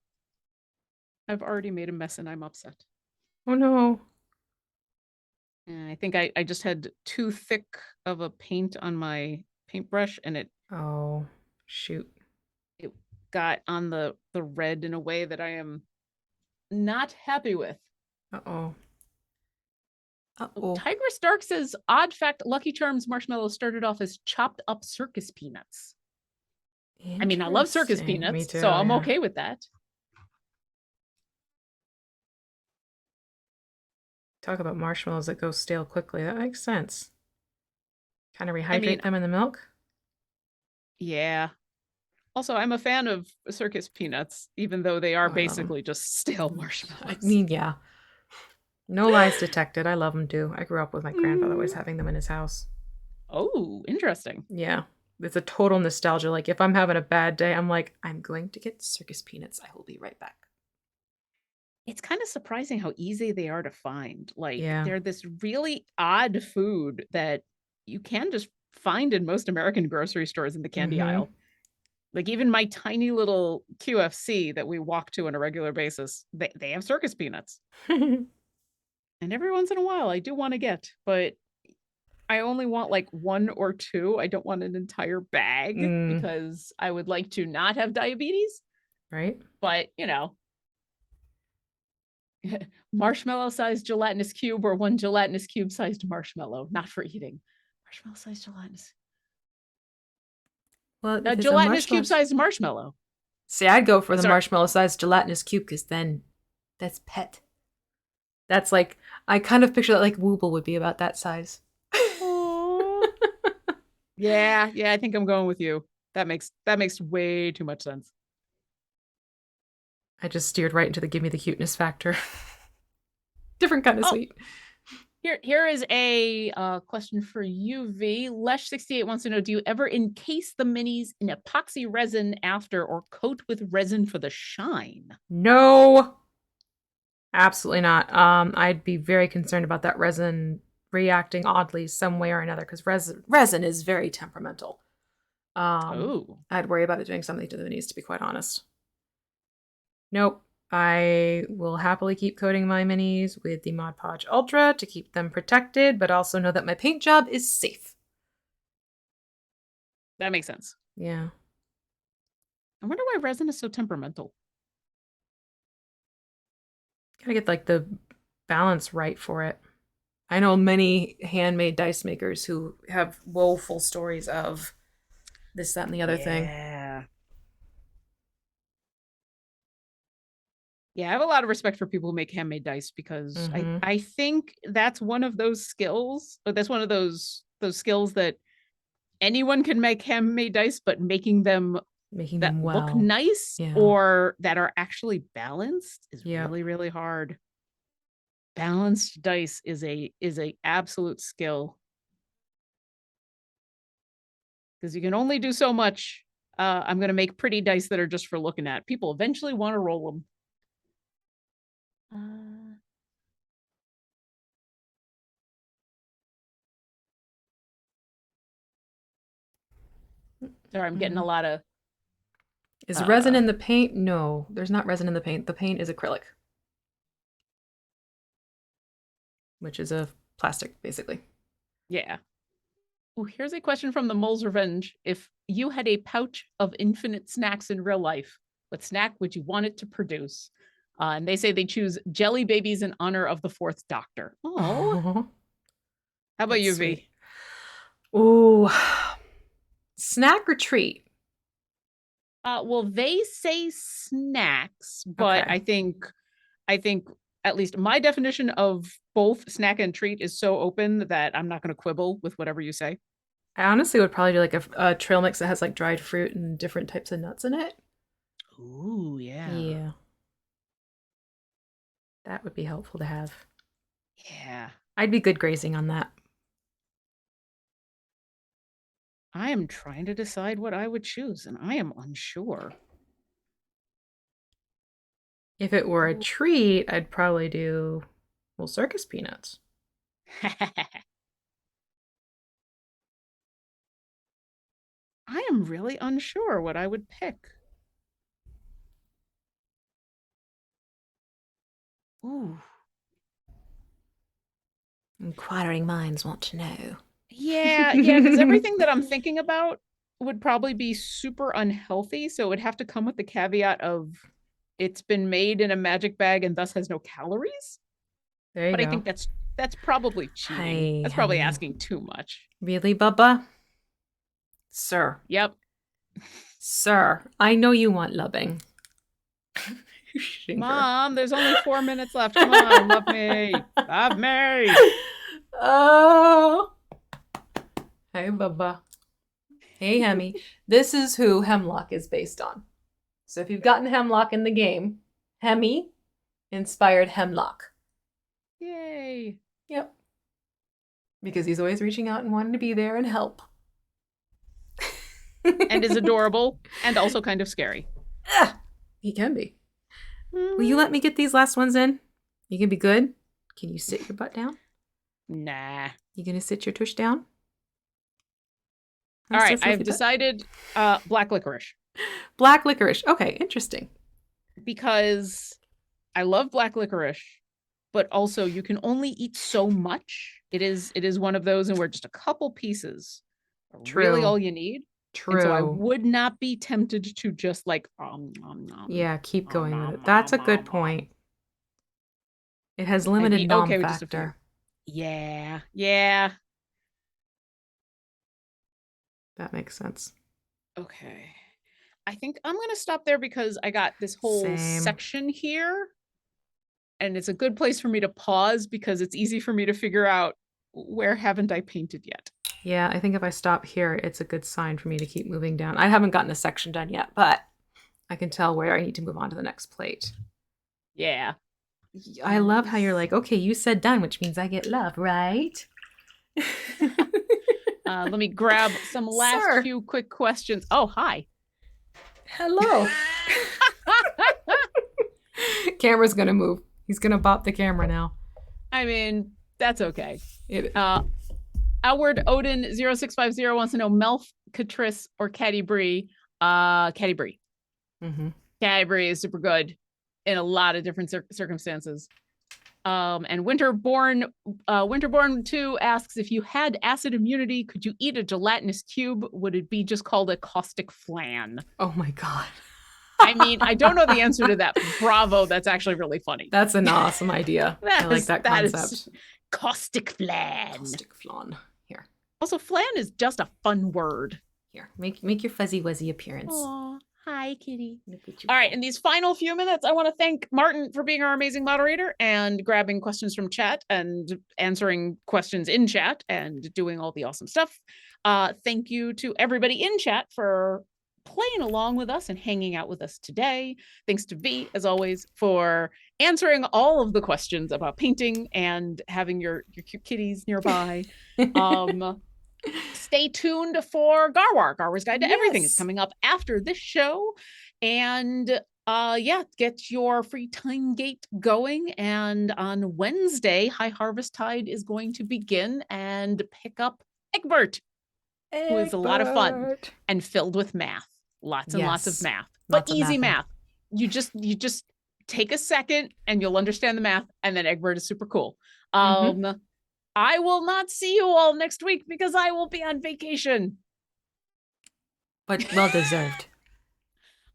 A: I've already made a mess and I'm upset.
B: Oh no.
A: I think I just had too thick of a paint on my paintbrush and it
B: Oh, shoot.
A: it got on the red in a way that I am not happy with.
B: Uh-oh.
A: Oh,
B: Uh-oh.
A: Tigress Dark says, odd fact, Lucky Charms marshmallows started off as chopped up circus peanuts. I mean, I love circus
B: Interesting. Me
A: peanuts,
B: too,
A: so I'm
B: yeah.
A: okay with that.
B: Talk about marshmallows that go stale quickly. That makes sense. Kind of rehydrate
A: mean,
B: them in the milk.
A: Yeah. Also, I'm a fan of circus peanuts, even though they are
B: Oh, I love 'em.
A: basically just stale
B: I
A: marshmallows.
B: mean, yeah. No lies detected. I love them too. I grew up with my grandfather always having them in his house.
A: Oh, interesting.
B: Yeah. It's a total nostalgia. Like, if I'm having a bad day, I'm like, I'm going to get circus peanuts. I will be right back.
A: It's kind of surprising how easy they are to find. Like,
B: Yeah.
A: they're this really odd food that you can just find in most American grocery stores in the candy
B: Mhm.
A: aisle. Like, even my tiny little QFC that we walk to on a regular basis, they have circus peanuts. And every once in a while, I do want to get, but I only want like 1 or 2. I don't want an entire bag
B: Mm,
A: because I would like to not have diabetes.
B: right?
A: But, marshmallow-sized gelatinous cube or 1 gelatinous cube-sized marshmallow, not for eating. Marshmallow-sized gelatinous.
B: Well,
A: A
B: if it's a
A: gelatinous
B: marshmallow.
A: cube-sized marshmallow.
B: See, I'd go for the
A: Sorry.
B: marshmallow-sized gelatinous cube because then that's pet. That's like, I kind of picture that like Wooble would be about that size.
A: Aw. Yeah, I think I'm going with you. That makes way too much sense.
B: I just steered right into the give me the cuteness factor. Different kind of
A: Oh.
B: sweet.
A: Here is a question for you, V. Lesh68 wants to know, do you ever encase the minis in epoxy resin after or coat with resin for the shine?
B: No. Absolutely not. I'd be very concerned about that resin reacting oddly some way or another because resin is very temperamental. I'd worry about it doing something to the minis, to be quite honest. Nope. I will happily keep coating my minis with the Mod Podge Ultra to keep them protected, but also know that my paint job is safe.
A: That makes sense.
B: Yeah.
A: I wonder why resin is so temperamental.
B: Gotta get like the balance right for it. I know many handmade dice makers who have woeful stories of this, that, and the other thing.
A: Yeah. Yeah, I have a lot of respect for people who make handmade dice because
B: Mhm.
A: I think that's one of those skills, but that's one of those skills that anyone can make handmade dice, but making them
B: Making
A: that
B: them
A: look
B: well.
A: nice
B: Yeah.
A: or that are actually balanced is
B: Yep.
A: really, really hard. Balanced dice is a absolute skill because you can only do so much. I'm gonna make pretty dice that are just for looking at. People eventually want to roll them. Sorry, I'm getting a
B: Mhm.
A: lot of
B: Is resin
A: uh
B: in the paint? No, there's not resin in the paint. The paint is acrylic, which is a plastic, basically.
A: yeah. Oh, here's a question from the Mole's Revenge. If you had a pouch of infinite snacks in real life, what snack would you want it to produce? And they say they choose jelly babies in honor of the fourth Doctor. Oh,
B: Oh,
A: how about
B: that's
A: you,
B: sweet.
A: V?
B: Ooh, snack or treat?
A: Well, they say snacks, but
B: Okay.
A: I think at least my definition of both snack and treat is so open that I'm not going to quibble with whatever you say.
B: I honestly would probably do like a trail mix that has like dried fruit and different types of nuts in it.
A: Ooh, yeah.
B: Yeah, that would be helpful to have.
A: Yeah.
B: I'd be good grazing on that.
A: I am trying to decide what I would choose, and I am unsure.
B: If it were a treat, I'd probably do, well, circus peanuts.
A: I am really unsure what I would pick. Ooh.
C: Inquiring minds want to know.
A: Yeah, because everything that I'm thinking about would probably be super unhealthy, so it would have to come with the caveat of it's been made in a magic bag and thus has no calories.
B: There you
A: But I
B: go.
A: think that's probably cheating.
B: Hi,
A: That's probably
B: honey.
A: asking too much.
B: Really, Bubba? Sir.
A: Yep.
B: Sir, I know you want loving. Shinker.
A: Mom, there's only 4 minutes left. Come on, love me. Love me.
B: Oh. Hey, Bubba. Hey, Hemi. This is who Hemlock is based on. So if you've gotten Hemlock in the game, Hemi inspired Hemlock.
A: Yay.
B: Yep. Because he's always reaching out and wanting to be there and help.
A: And is adorable and also kind of scary.
B: He can be. Will you let me get these last ones in? You can be good? Can you sit your butt down?
A: Nah.
B: You gonna sit your tush down?
A: All right, I've decided black licorice.
B: Black licorice. Okay, interesting.
A: Because I love black licorice, but also you can only eat so much. It is one of those and where just a couple pieces are really
B: True.
A: all you need.
B: True.
A: And so I would not be tempted to just like
B: yeah, keep going with it. That's a good point. It has limited nom factor.
A: Yeah. Yeah.
B: That makes sense.
A: Okay. I think I'm going to stop there because I got this whole section here. And it's a good place for me to pause because it's easy for me to figure out where haven't I painted yet.
B: Yeah, I think if I stop here, it's a good sign for me to keep moving down. I haven't gotten a section done yet, but I can tell where I need to move on to the next plate.
A: Yeah.
B: I love how you're like, okay, you said done, which means I get love, right?
A: Let me grab some last few quick questions. Oh, hi.
B: Hello. Camera's gonna move. He's gonna bop the camera now.
A: I mean, that's okay. Outward Odin 0650 wants to know Melf, Catrice, or Caddy Brie. Caddy Brie.
B: Mm-hmm.
A: Caddy Brie is super good in a lot of different circumstances. And Winterborn 2 asks, if you had acid immunity, could you eat a gelatinous cube? Would it be just called a caustic flan?
B: Oh my god.
A: I mean, I don't know the answer to that. Bravo, that's actually really funny.
B: That's an awesome idea. I like that concept.
A: Caustic flan.
B: Caustic flan. Here.
A: Also, flan is just a fun word.
B: Here, make your fuzzy wuzzy appearance.
A: Aww, Hi, kitty.
B: Look at you
A: All right,
B: go.
A: in these final few minutes, I want to thank Martin for being our amazing moderator and grabbing questions from chat and answering questions in chat and doing all the awesome stuff. Thank you to everybody in chat for playing along with us and hanging out with us today. Thanks to V, as always, for answering all of the questions about painting and having your cute kitties nearby. Stay tuned for Garwar's Guide to Everything. It's
B: Yes.
A: coming up after this show. And yeah, get your free time gate going. And on Wednesday, High Harvest Tide is going to begin and pick up Egbert, who is a lot of fun
B: Egbert.
A: and filled with math. Lots and lots of
B: Yes.
A: math, but
B: Lots of
A: easy
B: mathing.
A: math. You just take a second and you'll understand the math, and then Egbert is super cool. I will not see you all next week because I will be on vacation.
B: But well deserved.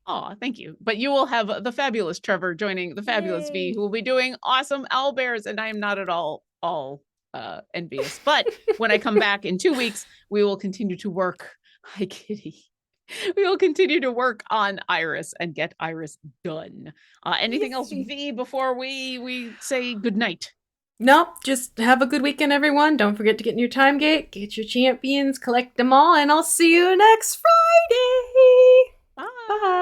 A: Oh, thank you. But you will have the fabulous Trevor joining the fabulous V,
B: Yay.
A: who will be doing awesome owlbears, and I am not at all envious. But when I come back in 2 weeks, we will continue to work. Hi, kitty. We will continue to work on Iris and get Iris done. Anything else,
B: Yay.
A: V, before we say goodnight?
B: Nope, just have a good weekend, everyone. Don't forget to get in your time gate, get your champions, collect them all, and I'll see you next Friday.
A: Bye.
B: Bye.